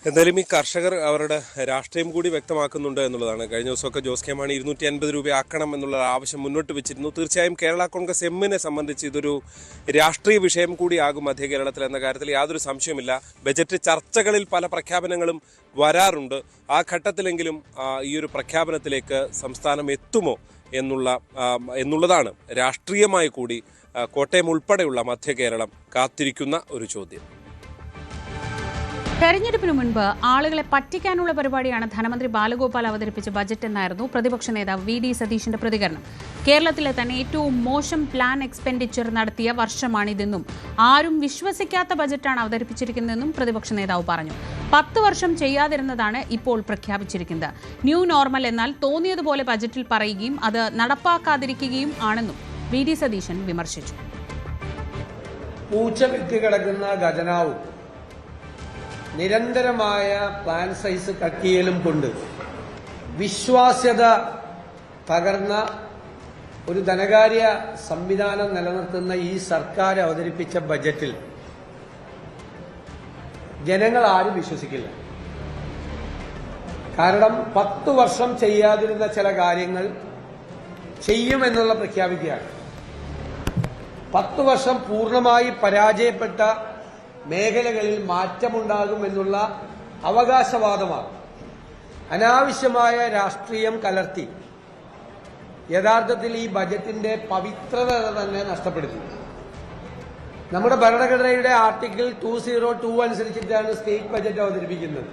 എന്തായാലും ഈ കർഷകർ അവരുടെ രാഷ്ട്രീയം കൂടി വ്യക്തമാക്കുന്നുണ്ട് എന്നുള്ളതാണ്. കഴിഞ്ഞ ദിവസമൊക്കെ ജോസ് കെ മാണി ₹250 ആക്കണം എന്നുള്ള ആവശ്യം മുന്നോട്ട് വെച്ചിരുന്നു. തീർച്ചയായും കേരള കോൺഗ്രസ് എമ്മിനെ സംബന്ധിച്ച് ഇതൊരു രാഷ്ട്രീയ വിഷയം കൂടിയാകും മധ്യ കേരളത്തിൽ എന്ന കാര്യത്തിൽ യാതൊരു സംശയമില്ല. ബജറ്റ് ചർച്ചകളിൽ പല പ്രഖ്യാപനങ്ങളും വരാറുണ്ട്. ആ ഘട്ടത്തിലെങ്കിലും ഈ ഒരു പ്രഖ്യാപനത്തിലേക്ക് സംസ്ഥാനം എത്തുമോ എന്നുള്ളതാണ് രാഷ്ട്രീയമായി കൂടി കോട്ടയം ഉൾപ്പെടെയുള്ള മധ്യ കേരളം കാത്തിരിക്കുന്ന ഒരു ചോദ്യം. തെരഞ്ഞെടുപ്പിന് മുൻപ് ആളുകളെ പറ്റിക്കാനുള്ള പരിപാടിയാണ് ധനമന്ത്രി ബാലഗോപാൽ അവതരിപ്പിച്ച ബജറ്റ് എന്നായിരുന്നു പ്രതിപക്ഷ നേതാവ് VD സതീശന്റെ പ്രതികരണം. കേരളത്തിലെ തന്നെ ഏറ്റവും മോശം പ്ലാൻ എക്സ്പെൻഡിച്ചർ നടത്തിയ വർഷമാണിതെന്നും ആരും വിശ്വസിക്കാത്ത ബജറ്റാണ് അവതരിപ്പിച്ചിരിക്കുന്നതെന്നും പ്രതിപക്ഷ നേതാവ് പറഞ്ഞു. 10 വർഷം ചെയ്യാതിരുന്നതാണ് ഇപ്പോൾ പ്രഖ്യാപിച്ചിരിക്കുന്നത്. ന്യൂ നോർമൽ എന്നാൽ തോന്നിയതുപോലെ ബജറ്റിൽ പറയുകയും അത് നടപ്പാക്കാതിരിക്കുകയും ആണെന്നും VD സതീശൻ വിമർശിച്ചു. പൂച്ച വിറ്റ് കിടക്കുന്ന ഖജനാവും നിരന്തരമായ പ്ലാൻ സൈസ് കക്കിയലും കൊണ്ട് വിശ്വാസ്യത തകർന്ന ഒരു ധനകാര്യ സംവിധാനം നിലനിർത്തുന്ന ഈ സർക്കാർ അവതരിപ്പിച്ച ബജറ്റിൽ ജനങ്ങൾ ആരും വിശ്വസിക്കില്ല. കാരണം 10 വർഷം ചെയ്യാതിരുന്ന ചില കാര്യങ്ങൾ ചെയ്യുമെന്നുള്ള പ്രഖ്യാപിക്കുകയാണ്. 10 വർഷം പൂർണ്ണമായി പരാജയപ്പെട്ട മേഖലകളിൽ മാറ്റമുണ്ടാകുമെന്നുള്ള അവകാശവാദമാണ്. അനാവശ്യമായ രാഷ്ട്രീയം കലർത്തി യഥാർത്ഥത്തിൽ ഈ ബജറ്റിന്റെ പവിത്രത തന്നെ നഷ്ടപ്പെടുത്തി. നമ്മുടെ ഭരണഘടനയുടെ ആർട്ടിക്കിൾ 202 അനുസരിച്ചിട്ടാണ് സ്റ്റേറ്റ് ബജറ്റ് അവതരിപ്പിക്കുന്നത്.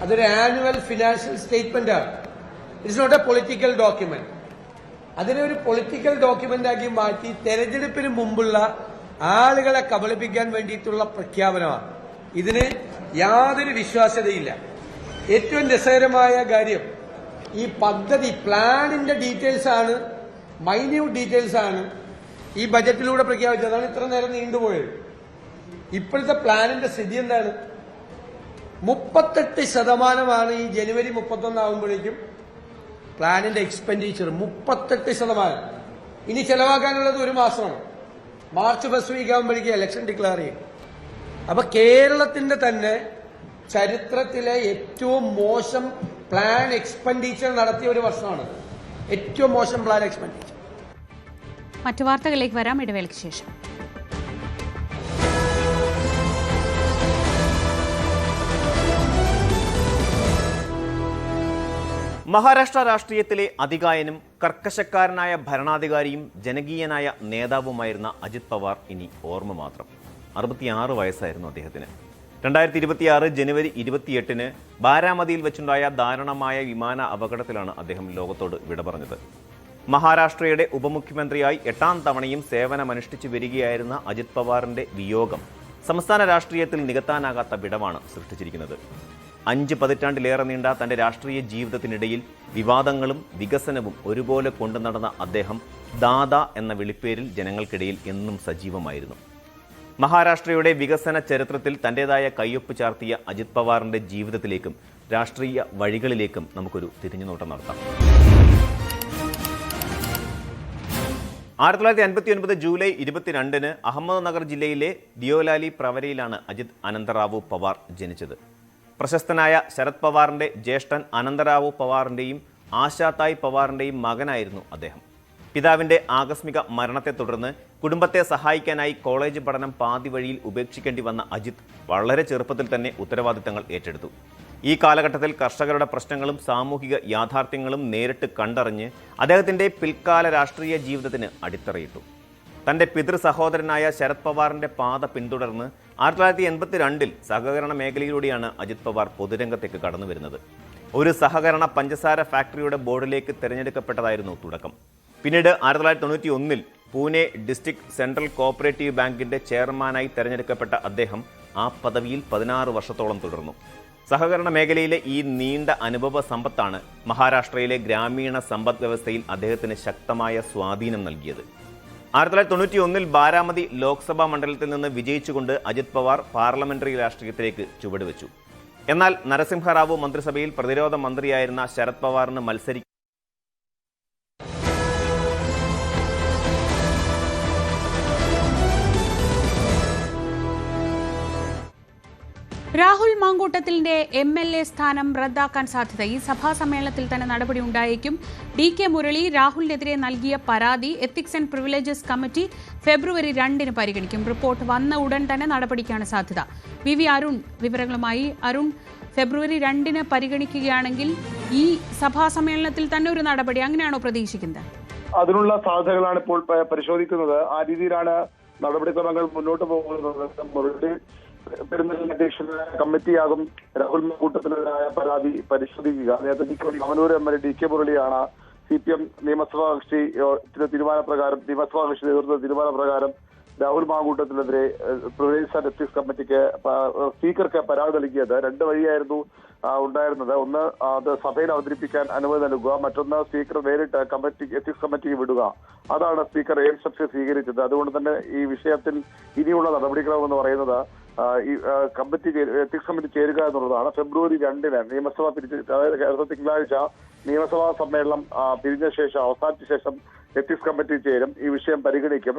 അതൊരു ആനുവൽ ഫിനാൻഷ്യൽ സ്റ്റേറ്റ്മെന്റ് ആണ്. It's not a political document. അതിനെ ഒരു പൊളിറ്റിക്കൽ ഡോക്യുമെന്റ് ആക്കി മാറ്റി തെരഞ്ഞെടുപ്പിന് മുമ്പുള്ള ആളുകളെ കബളിപ്പിക്കാൻ വേണ്ടിയിട്ടുള്ള പ്രഖ്യാപനമാണ്. ഇതിന് യാതൊരു വിശ്വാസ്യതയില്ല. ഏറ്റവും രസകരമായ കാര്യം ഈ പദ്ധതി പ്ലാനിന്റെ ഡീറ്റെയിൽസ് ആണ്, മൈന്യൂട്ട് ഡീറ്റെയിൽസ് ആണ് ഈ ബജറ്റിലൂടെ പ്രഖ്യാപിച്ചത്. അതാണ് ഇത്ര നേരം നീണ്ടുപോയത്. ഇപ്പോഴത്തെ പ്ലാനിന്റെ സ്ഥിതി എന്താണ്? 38% ഈ ജനുവരി 31 ആകുമ്പോഴേക്കും പ്ലാനിന്റെ എക്സ്പെൻഡിച്ചർ 38%. ഇനി ചെലവാക്കാനുള്ളത് 1 മാസമാണ്. മാർച്ച് ഫസ്റ്റ് വീക്ക് ആകുമ്പോഴേക്കും ഇലക്ഷൻ ഡിക്ലെയർ ചെയ്യും. അപ്പൊ കേരളത്തിന്റെ തന്നെ ചരിത്രത്തിലെ ഏറ്റവും മോശം പ്ലാൻ എക്സ്പെൻഡിച്ചർ നടത്തിയ ഒരു വർഷമാണ്. ഏറ്റവും മോശം പ്ലാൻ എക്സ്പെൻഡിച്ചർ. മറ്റു വാർത്തകളിലേക്ക് വരാം ഇടവേളയ്ക്ക് ശേഷം. മഹാരാഷ്ട്ര രാഷ്ട്രീയത്തിലെ അതികായനും കർക്കശക്കാരനായ ഭരണാധികാരിയും ജനകീയനായ നേതാവുമായിരുന്ന അജിത് പവാർ ഇനി ഓർമ്മ മാത്രം. 66 വയസ്സായിരുന്നു അദ്ദേഹത്തിന്. 2026 ജനുവരി 28 ബാരാമതിയിൽ വെച്ചുണ്ടായ ദാരുണമായ വിമാന അപകടത്തിലാണ് അദ്ദേഹം ലോകത്തോട് വിട പറഞ്ഞത്. മഹാരാഷ്ട്രയുടെ ഉപമുഖ്യമന്ത്രിയായി 8ാം തവണയും സേവനമനുഷ്ഠിച്ചു വരികയായിരുന്ന അജിത് പവാറിന്റെ വിയോഗം സംസ്ഥാന രാഷ്ട്രീയത്തിൽ നികത്താനാകാത്ത വിടവാണ് സൃഷ്ടിച്ചിരിക്കുന്നത്. 5 പതിറ്റാണ്ടിലേറെ നീണ്ട തന്റെ രാഷ്ട്രീയ ജീവിതത്തിനിടയിൽ വിവാദങ്ങളും വികസനവും ഒരുപോലെ കൊണ്ടുനടന്ന അദ്ദേഹം ദാദ എന്ന വിളിപ്പേരിൽ ജനങ്ങൾക്കിടയിൽ എന്നും സജീവമായിരുന്നു. മഹാരാഷ്ട്രയുടെ വികസന ചരിത്രത്തിൽ തന്റേതായ കയ്യൊപ്പ് ചാർത്തിയ അജിത് പവാറിന്റെ ജീവിതത്തിലേക്കും രാഷ്ട്രീയ വഴികളിലേക്കും നമുക്കൊരു തിരിഞ്ഞുനോട്ടം നടത്താം. 1959 ജൂലൈ 22 അഹമ്മദ്നഗർ ജില്ലയിലെ ദിയോലാലി പ്രവരയിലാണ് അജിത് അനന്തറാവു പവാർ ജനിച്ചത്. പ്രശസ്തനായ ശരത് പവാറിന്റെ ജ്യേഷ്ഠൻ അനന്തറാവു പവാറിന്റെയും ആശാതായ് പവാറിന്റെയും മകനായിരുന്നു അദ്ദേഹം. പിതാവിന്റെ ആകസ്മിക മരണത്തെ തുടർന്ന് കുടുംബത്തെ സഹായിക്കാനായി കോളേജ് പഠനം പാതി വഴിയിൽ ഉപേക്ഷിക്കേണ്ടി വന്ന അജിത് വളരെ ചെറുപ്പത്തിൽ തന്നെ ഉത്തരവാദിത്തങ്ങൾ ഏറ്റെടുത്തു. ഈ കാലഘട്ടത്തിൽ കർഷകരുടെ പ്രശ്നങ്ങളും സാമൂഹിക യാഥാർത്ഥ്യങ്ങളും നേരിട്ട് കണ്ടറിഞ്ഞ് അദ്ദേഹത്തിന്റെ പിൽക്കാല രാഷ്ട്രീയ ജീവിതത്തിന് അടിത്തറയിട്ടു. തന്റെ പിതൃ സഹോദരനായ ശരത് പവാറിന്റെ പാത പിന്തുടർന്ന് 1982 സഹകരണ മേഖലയിലൂടെയാണ് അജിത് പവാർ പൊതുരംഗത്തേക്ക് കടന്നു വരുന്നത്. ഒരു സഹകരണ പഞ്ചസാര ഫാക്ടറിയുടെ ബോർഡിലേക്ക് തിരഞ്ഞെടുക്കപ്പെട്ടതായിരുന്നു തുടക്കം. പിന്നീട് 1991 പൂനെ ഡിസ്ട്രിക്ട് സെൻട്രൽ കോഓപ്പറേറ്റീവ് ബാങ്കിന്റെ ചെയർമാനായി തെരഞ്ഞെടുക്കപ്പെട്ട അദ്ദേഹം ആ പദവിയിൽ 16 വർഷത്തോളം തുടർന്നു. സഹകരണ മേഖലയിലെ ഈ നീണ്ട അനുഭവ സമ്പത്താണ് മഹാരാഷ്ട്രയിലെ ഗ്രാമീണ സമ്പദ് വ്യവസ്ഥയിൽ അദ്ദേഹത്തിന് ശക്തമായ സ്വാധീനം നൽകിയത്. 1991 ബാരാമതി ലോക്സഭാ മണ്ഡലത്തിൽ നിന്ന് വിജയിച്ചുകൊണ്ട് അജിത് പവാർ പാർലമെന്ററി രാഷ്ട്രീയത്തിലേക്ക് ചുവടുവെച്ചു. എന്നാൽ നരസിംഹറാവു മന്ത്രിസഭയിൽ പ്രതിരോധ മന്ത്രിയായിരുന്ന ശരത് പവാറിന് മത്സരിക്കാൻ രാഹുൽ മാങ്കൂട്ടത്തിന്റെ MLA സ്ഥാനം റദ്ദാക്കാൻ സാധ്യത. ഈ സഭാ സമ്മേളനത്തിൽ തന്നെ നടപടി ഉണ്ടായേക്കും. DK മുരളി രാഹുലിനെതിരെ നൽകിയ പരാതി എത്തിക്സ് ആൻഡ് പ്രിവിലേജസ് കമ്മിറ്റി ഫെബ്രുവരി 2 പരിഗണിക്കും. റിപ്പോർട്ട് വന്ന ഉടൻ തന്നെ നടപടിക്കാണ് സാധ്യത. VV അരുൺ വിവരങ്ങളുമായി. അരുൺ, ഫെബ്രുവരി 2 പരിഗണിക്കുകയാണെങ്കിൽ ഈ സഭാ സമ്മേളനത്തിൽ തന്നെ ഒരു നടപടി അങ്ങനെയാണോ പ്രതീക്ഷിക്കുന്നത്? അതിനുള്ള സാധ്യതകളാണ് ഇപ്പോൾ പരിശോധിക്കുന്നത്. ആ രീതിയിലാണ് നടപടിക്രമങ്ങൾ മുന്നോട്ട് പോകുന്നത്. പെരുന്നലിന്റെ അധ്യക്ഷനായ കമ്മിറ്റിയാകും രാഹുൽ മാങ്കൂട്ടത്തിനെതിരായ പരാതി പരിശോധിക്കുക. നേരത്തെ കമനൂർ MLA DK മുരളിയാണ് CPM നിയമസഭാ കക്ഷി തീരുമാനപ്രകാരം തീരുമാനപ്രകാരം രാഹുൽ മാങ്കൂട്ടത്തിനെതിരെ പ്രിവിലേജ് ആൻഡ് എത്തിക്സ് കമ്മിറ്റിക്ക് സ്പീക്കർക്ക് പരാതി നൽകിയത്. 2 വഴിയായിരുന്നു ഉണ്ടായിരുന്നത്. ഒന്ന് അത് സഭയിൽ അവതരിപ്പിക്കാൻ അനുമതി നൽകുക, മറ്റൊന്ന് സ്പീക്കർ നേരിട്ട് എത്തിക്സ് കമ്മിറ്റിക്ക് വിടുക. അതാണ് സ്പീക്കർ എ ശബ്ദം സ്വീകരിച്ചത്. അതുകൊണ്ട് തന്നെ ഈ വിഷയത്തിൽ ഇനിയുള്ള നടപടിക്രമം എന്ന് പറയുന്നത് ഈ എത്തിക്സ് കമ്മിറ്റി ചേരുക എന്നുള്ളതാണ്. ഫെബ്രുവരി 2 നിയമസഭ അതായത് തിങ്കളാഴ്ച നിയമസഭാ സമ്മേളനം പിരിഞ്ഞ ശേഷം അവസാനിച്ച ശേഷം എത്തിക്സ് കമ്മിറ്റി ചേരും. ഈ വിഷയം പരിഗണിക്കും,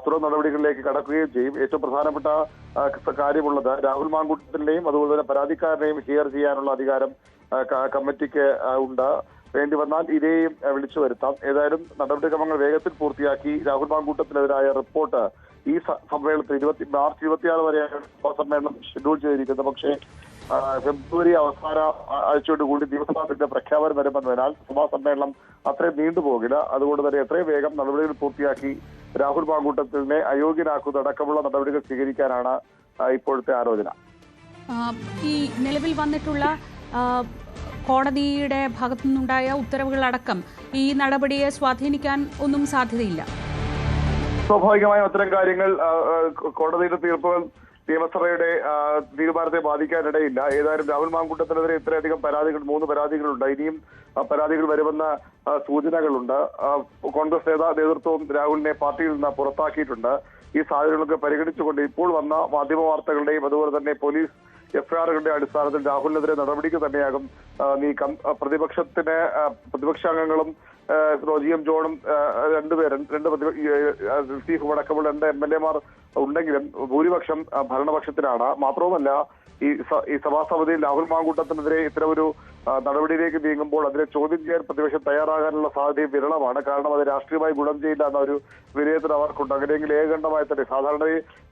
തുടർ നടപടികളിലേക്ക് കടക്കുകയും ചെയ്യും. ഏറ്റവും പ്രധാനപ്പെട്ട കാര്യമുള്ളത് രാഹുൽ മാങ്കൂട്ടത്തിന്റെയും അതുപോലെ തന്നെ പരാതിക്കാരനെയും ഹിയർ ചെയ്യാനുള്ള അധികാരം കമ്മിറ്റിക്ക് ഉണ്ട്. വേണ്ടി വന്നാൽ ഇതേയും വിളിച്ചു വരുത്താം. ഏതായാലും നടപടിക്രമങ്ങൾ വേഗത്തിൽ പൂർത്തിയാക്കി രാഹുൽ മാങ്കൂട്ടത്തിനെതിരായ റിപ്പോർട്ട് ഈ സമ്മേളനത്തിൽ മാർച്ച് 26 വരെയാണ് സമ്മേളനം ഷെഡ്യൂൾ ചെയ്തിരിക്കുന്നത്. പക്ഷേ ഫെബ്രുവരി അവസാന ആഴ്ചയോടുകൂടി നിയമസഭാ പ്രഖ്യാപനം വരുമെന്നതിനാൽ സഭാ സമ്മേളനം അത്രയും നീണ്ടുപോകില്ല. അതുകൊണ്ട് തന്നെ എത്രയും വേഗം നടപടികൾ പൂർത്തിയാക്കി രാഹുൽ മാങ്കൂട്ടത്തിനെ അയോഗ്യനാക്കുന്ന അടക്കമുള്ള നടപടികൾ സ്വീകരിക്കാനാണ് ഇപ്പോഴത്തെ ആലോചന. ഈ നിലവിൽ വന്നിട്ടുള്ള കോടതിയുടെ ഭാഗത്തു നിന്നുണ്ടായ ഉത്തരവുകളടക്കം ഈ നടപടിയെ സ്വാധീനിക്കാൻ ഒന്നും സാധ്യതയില്ല. സ്വാഭാവികമായും അത്തരം കാര്യങ്ങൾ കോടതിയുടെ തീർപ്പുകൾ നിയമസഭയുടെ തീരുമാനത്തെ ബാധിക്കാനിടയില്ല. ഏതായാലും രാഹുൽ മാങ്കൂട്ടത്തിനെതിരെ ഇത്രയധികം പരാതികൾ 3 പരാതികളുണ്ട്. ഇനിയും പരാതികൾ വരുമെന്ന സൂചനകളുണ്ട്. കോൺഗ്രസ് നേതൃത്വവും രാഹുലിനെ പാർട്ടിയിൽ നിന്ന് പുറത്താക്കിയിട്ടുണ്ട്. ഈ സാഹചര്യങ്ങളൊക്കെ പരിഗണിച്ചുകൊണ്ട് ഇപ്പോൾ വന്ന മാധ്യമ വാർത്തകളുടെയും അതുപോലെ തന്നെ പോലീസ് FIRകളുടെ അടിസ്ഥാനത്തിൽ രാഹുലിനെതിരെ നടപടിക്ക് തന്നെയാകും നീക്കം. പ്രതിപക്ഷാംഗങ്ങളും GM ജോണും സ്റ്റീഫും അടക്കമുള്ള 2 MLAമാർ ഉണ്ടെങ്കിലും ഭൂരിപക്ഷം ഭരണപക്ഷത്തിനാണ്. മാത്രവുമല്ല ഈ സഭാസമിതിയിൽ രാഹുൽ മാങ്കൂട്ടത്തിനെതിരെ ഇത്തരമൊരു നടപടിയിലേക്ക് നീങ്ങുമ്പോൾ അതിനെ ചോദ്യം ചെയ്യാൻ പ്രതിപക്ഷം തയ്യാറാകാനുള്ള സാധ്യതയും വിരളമാണ്. കാരണം അത് രാഷ്ട്രീയമായി ഗുണം ചെയ്യില്ല എന്ന ഒരു വിലയിരുത്തൽ അവർക്കുണ്ട്. അങ്ങനെയെങ്കിൽ ഏകകണ്ഠമായി തന്നെ സാധാരണ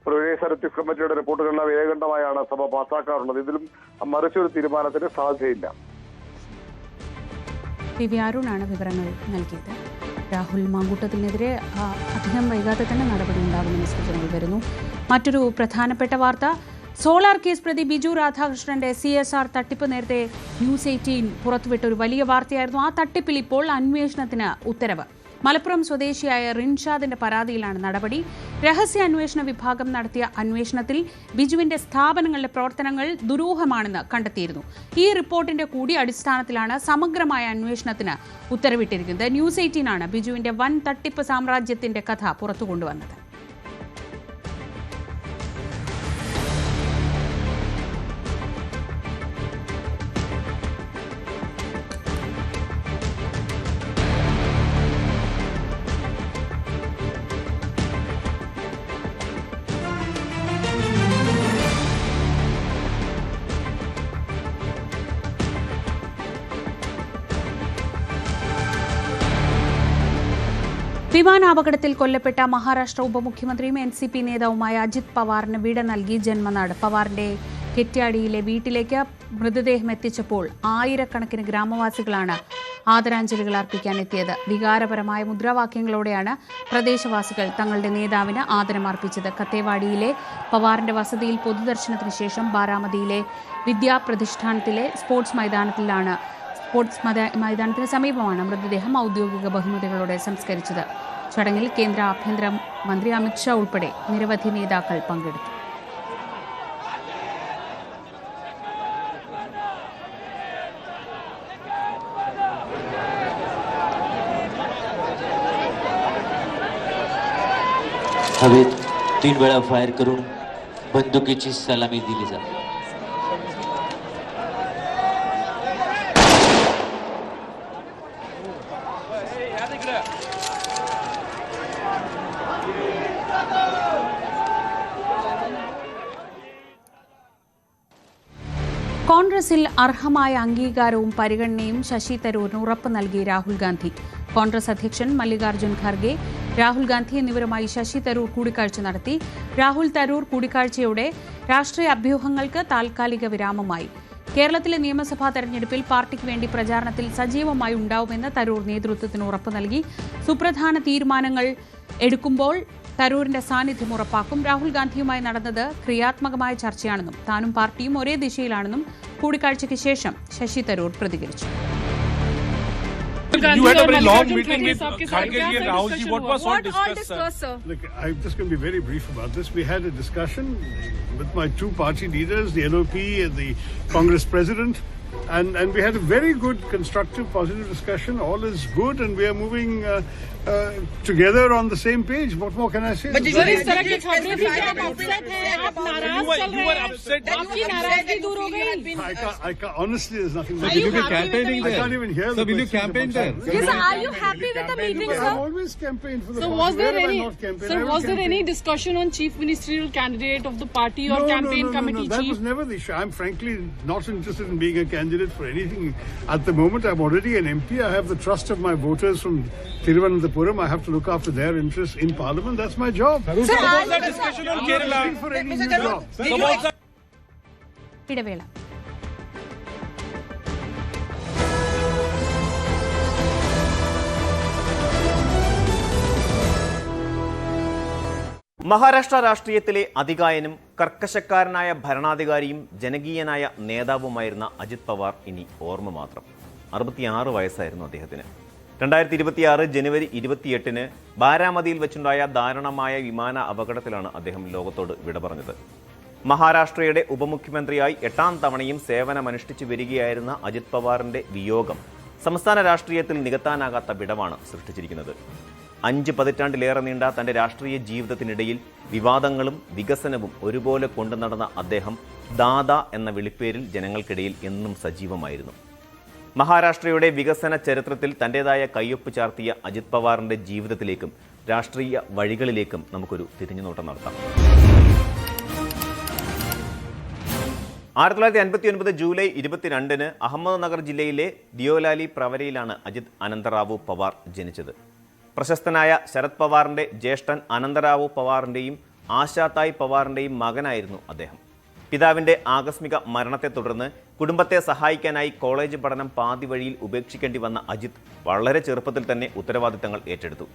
പ്രിവിലേജ് ആൻഡ് എത്തിക്സ് കമ്മിറ്റിയുടെ റിപ്പോർട്ടുകളെല്ലാം ഏകകണ്ഠമായാണ് സഭ പാസ്സാക്കാറുള്ളത്. ഇതിലും മറിച്ചൊരു തീരുമാനത്തിന് സാധ്യതയില്ല. PV അരുണാണ് വിവരങ്ങൾ നൽകിയത്. രാഹുൽ മാങ്കൂട്ടത്തിനെതിരെ അധികം വൈകാതെ തന്നെ നടപടി ഉണ്ടാകുമെന്ന് സൂചനകൾ വരുന്നു. മറ്റൊരു പ്രധാനപ്പെട്ട വാർത്ത, സോളാർ കേസ് പ്രതി ബിജു രാധാകൃഷ്ണന്റെ CSR തട്ടിപ്പ് നേരത്തെ ന്യൂസ് 18 പുറത്തുവിട്ട ഒരു വലിയ വാർത്തയായിരുന്നു. ആ തട്ടിപ്പിൽ ഇപ്പോൾ അന്വേഷണത്തിന് ഉത്തരവ്. മലപ്പുറം സ്വദേശിയായ റിൻഷാദിന്റെ പരാതിയിലാണ് നടപടി. രഹസ്യ അന്വേഷണ വിഭാഗം നടത്തിയ അന്വേഷണത്തിൽ ബിജുവിന്റെ സ്ഥാപനങ്ങളിലെ പ്രവർത്തനങ്ങൾ ദുരൂഹമാണെന്ന് കണ്ടെത്തിയിരുന്നു. ഈ റിപ്പോർട്ടിന്റെ കൂടി അടിസ്ഥാനത്തിലാണ് സമഗ്രമായ അന്വേഷണത്തിന് ഉത്തരവിട്ടിരിക്കുന്നത്. ന്യൂസ് 18 ആണ് ബിജുവിന്റെ വൻ തട്ടിപ്പ് സാമ്രാജ്യത്തിന്റെ കഥ പുറത്തു കൊണ്ടുവന്നത്. വിമാനാപകടത്തിൽ കൊല്ലപ്പെട്ട മഹാരാഷ്ട്ര ഉപമുഖ്യമന്ത്രിയും NCP നേതാവുമായ അജിത് പവാറിന് വിട നൽകി ജന്മനാട്. പവാറിന്റെ കെറ്റ്യാടിയിലെ വീട്ടിലേക്ക് മൃതദേഹം എത്തിച്ചപ്പോൾ ആയിരക്കണക്കിന് ഗ്രാമവാസികളാണ് ആദരാഞ്ജലികൾ അർപ്പിക്കാൻ എത്തിയത്. വികാരപരമായ മുദ്രാവാക്യങ്ങളോടെയാണ് പ്രദേശവാസികൾ തങ്ങളുടെ നേതാവിന് ആദരമർപ്പിച്ചത്. കത്തേവാടിയിലെ പവാറിന്റെ വസതിയിൽ പൊതുദർശനത്തിന് ശേഷം ബാരാമതിയിലെ വിദ്യാപ്രതിഷ്ഠാനത്തിലെ സ്പോർട്സ് മൈതാനത്തിന് സമീപമാണ് മൃതദേഹം ഔദ്യോഗിക ബഹുമതികളോടെ സംസ്കരിച്ചത്. ചടങ്ങിൽ കേന്ദ്ര ആഭ്യന്തര മന്ത്രി അമിത്ഷാ ഉൾപ്പെടെ നിരവധി നേതാക്കൾ പങ്കെടുത്തു. हवेत 3 वेळा फायर करून बंदुकीची सलामी दिली जाते. കോൺഗ്രസിൽ അർഹമായ അംഗീകാരവും പരിഗണനയും ശശി തരൂരിന് ഉറപ്പ് നൽകി രാഹുൽ ഗാന്ധി. കോൺഗ്രസ് അധ്യക്ഷൻ മല്ലികാർജ്ജുൻ ഖാർഗെ, രാഹുൽ ഗാന്ധി എന്നിവരുമായി ശശി തരൂർ കൂടിക്കാഴ്ച നടത്തി. രാഹുൽ തരൂർ കൂടിക്കാഴ്ചയോടെ രാഷ്ട്രീയ അഭ്യൂഹങ്ങൾക്ക് താൽക്കാലിക വിരാമമായി. കേരളത്തിലെ നിയമസഭാ തെരഞ്ഞെടുപ്പിൽ പാർട്ടിക്ക് വേണ്ടി പ്രചാരണത്തിൽ സജീവമായി ഉണ്ടാവുമെന്ന് തരൂർ നേതൃത്വത്തിന് ഉറപ്പ് നൽകി. സുപ്രധാന തീരുമാനങ്ങൾ എടുക്കുമ്പോൾ തരൂരിന്റെ സാന്നിധ്യം ഉറപ്പാക്കും. രാഹുൽ ഗാന്ധിയുമായി നടന്നത് ക്രിയാത്മകമായ ചർച്ചയാണെന്നും താനും പാർട്ടിയും ഒരേ ദിശയിലാണെന്നും കൂടിക്കാഴ്ചയ്ക്ക് ശേഷം ശശി തരൂർ പ്രതികരിച്ചു. You had a very long meeting with Kharge ji and Rahul ji. What was all discussed, sir? Look, I'm just going to be very brief about this. We had a discussion with my two party leaders, the LOP and the Congress president. And we had a very good, constructive, positive discussion. All is good, and we are moving together on the same page. What more can I say? But you were upset. I can't, honestly, there's nothing. So will you be campaigning there? I can't even hear. So will you campaign there? Yes, are you happy with the meeting, sir? I've always campaigned for the party. Was there any discussion on chief ministerial candidate of the party or campaign committee that chief? was never the issue. I'm frankly not interested in being a candidate for anything at the moment. I'm already an MP. I have the trust of my voters from Thiruvananthapuram. I have to look after their interests in Parliament. That's my job. Sir, was that discussion on Kerala? For any new job. ഇടവേള. മഹാരാഷ്ട്ര രാഷ്ട്രീയത്തിലെ അതികായനും കർക്കശക്കാരനായ ഭരണാധികാരിയും ജനകീയനായ നേതാവുമായിരുന്ന അജിത് പവാർ ഇനി ഓർമ്മ മാത്രം. 66 വയസ്സായിരുന്നു അദ്ദേഹത്തിന്. 2026 ജനുവരി 28-ന് ബാരാമതിയിൽ വെച്ചുണ്ടായ ദാരുണമായ വിമാന അപകടത്തിലാണ് അദ്ദേഹം ലോകത്തോട് വിട പറഞ്ഞത്. മഹാരാഷ്ട്രയുടെ ഉപമുഖ്യമന്ത്രിയായി 8ാം തവണയും സേവനമനുഷ്ഠിച്ചു വരികയായിരുന്ന അജിത് പവാറിന്റെ വിയോഗം സംസ്ഥാന രാഷ്ട്രീയത്തിൽ നികത്താനാകാത്ത വിടവാണ് സൃഷ്ടിച്ചിരിക്കുന്നത്. 5 പതിറ്റാണ്ടിലേറെ നീണ്ട തന്റെ രാഷ്ട്രീയ ജീവിതത്തിനിടയിൽ വിവാദങ്ങളും വികസനവും ഒരുപോലെ കൊണ്ടു നടന്ന അദ്ദേഹം ദാദ എന്ന വിളിപ്പേരിൽ ജനങ്ങൾക്കിടയിൽ എന്നും സജീവമായിരുന്നു. മഹാരാഷ്ട്രയുടെ വികസന ചരിത്രത്തിൽ തന്റേതായ കയ്യൊപ്പ് ചാർത്തിയ അജിത് പവാറിന്റെ ജീവിതത്തിലേക്കും രാഷ്ട്രീയ വഴികളിലേക്കും നമുക്കൊരു തിരിഞ്ഞുനോട്ടം നടത്താം. 1959 ജൂലൈ 22-ന് അഹമ്മദ്നഗർ ജില്ലയിലെ ദിയോലാലി പ്രവരയിലാണ് അജിത് അനന്തറാവു പവാർ ജനിച്ചത്. പ്രശസ്തനായ ശരത് പവാറിന്റെ ജ്യേഷ്ഠൻ അനന്തറാവു പവാറിന്റെയും ആശാതായ് പവാറിന്റെയും മകനായിരുന്നു അദ്ദേഹം. പിതാവിന്റെ ആകസ്മിക മരണത്തെ തുടർന്ന് കുടുംബത്തെ സഹായിക്കാനായി കോളേജ് പഠനം പാതി വഴിയിൽ ഉപേക്ഷിക്കേണ്ടി വന്ന അജിത് വളരെ ചെറുപ്പത്തിൽ തന്നെ ഉത്തരവാദിത്തങ്ങൾ ഏറ്റെടുത്തു.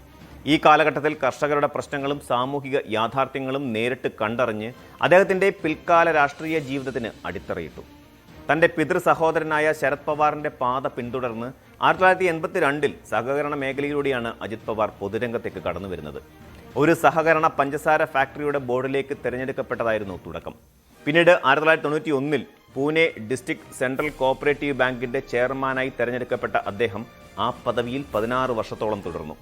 ഈ കാലഘട്ടത്തിൽ കർഷകരുടെ പ്രശ്നങ്ങളും സാമൂഹിക യാഥാർത്ഥ്യങ്ങളും നേരിട്ട് കണ്ടറിഞ്ഞ് അദ്ദേഹത്തിന്റെ പിൽക്കാല രാഷ്ട്രീയ ജീവിതത്തിന് അടിത്തറയിട്ടു. തന്റെ പിതൃ സഹോദരനായ ശരത് പവാറിന്റെ പാത പിന്തുടർന്ന് 1982 സഹകരണ മേഖലയിലൂടെയാണ് അജിത് പവാർ പൊതുരംഗത്തേക്ക് കടന്നുവരുന്നത്. ഒരു സഹകരണ പഞ്ചസാര ഫാക്ടറിയുടെ ബോർഡിലേക്ക് തിരഞ്ഞെടുക്കപ്പെട്ടതായിരുന്നു തുടക്കം. പിന്നീട് 1991 പൂനെ ഡിസ്ട്രിക്ട് സെൻട്രൽ കോഓപ്പറേറ്റീവ് ബാങ്കിന്റെ ചെയർമാനായി തെരഞ്ഞെടുക്കപ്പെട്ട അദ്ദേഹം ആ പദവിയിൽ 16 വർഷത്തോളം തുടർന്നു.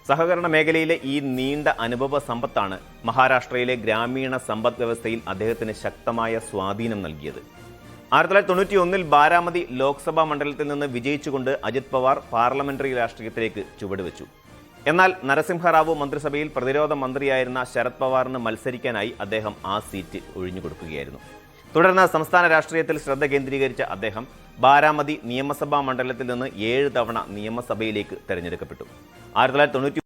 സഹകരണ മേഖലയിലെ ഈ നീണ്ട അനുഭവ സമ്പത്താണ് മഹാരാഷ്ട്രയിലെ ഗ്രാമീണ സമ്പദ് വ്യവസ്ഥയിൽ അദ്ദേഹത്തിന് ശക്തമായ സ്വാധീനം നൽകിയത്. 1991 ബാരാമതി ലോക്സഭാ മണ്ഡലത്തിൽ നിന്ന് വിജയിച്ചുകൊണ്ട് അജിത് പവാർ പാർലമെന്ററി രാഷ്ട്രീയത്തിലേക്ക് ചുവടുവെച്ചു. എന്നാൽ നരസിംഹറാവു മന്ത്രിസഭയിൽ പ്രതിരോധ മന്ത്രിയായിരുന്ന ശരത് പവാറിന് മത്സരിക്കാനായി അദ്ദേഹം ആ സീറ്റ് ഒഴിഞ്ഞുകൊടുക്കുകയായിരുന്നു. തുടർന്ന് സംസ്ഥാന രാഷ്ട്രീയത്തിൽ ശ്രദ്ധ കേന്ദ്രീകരിച്ച അദ്ദേഹം ബാരാമതി നിയമസഭാ മണ്ഡലത്തിൽ നിന്ന് 7 തവണ നിയമസഭയിലേക്ക് തെരഞ്ഞെടുക്കപ്പെട്ടു. 1990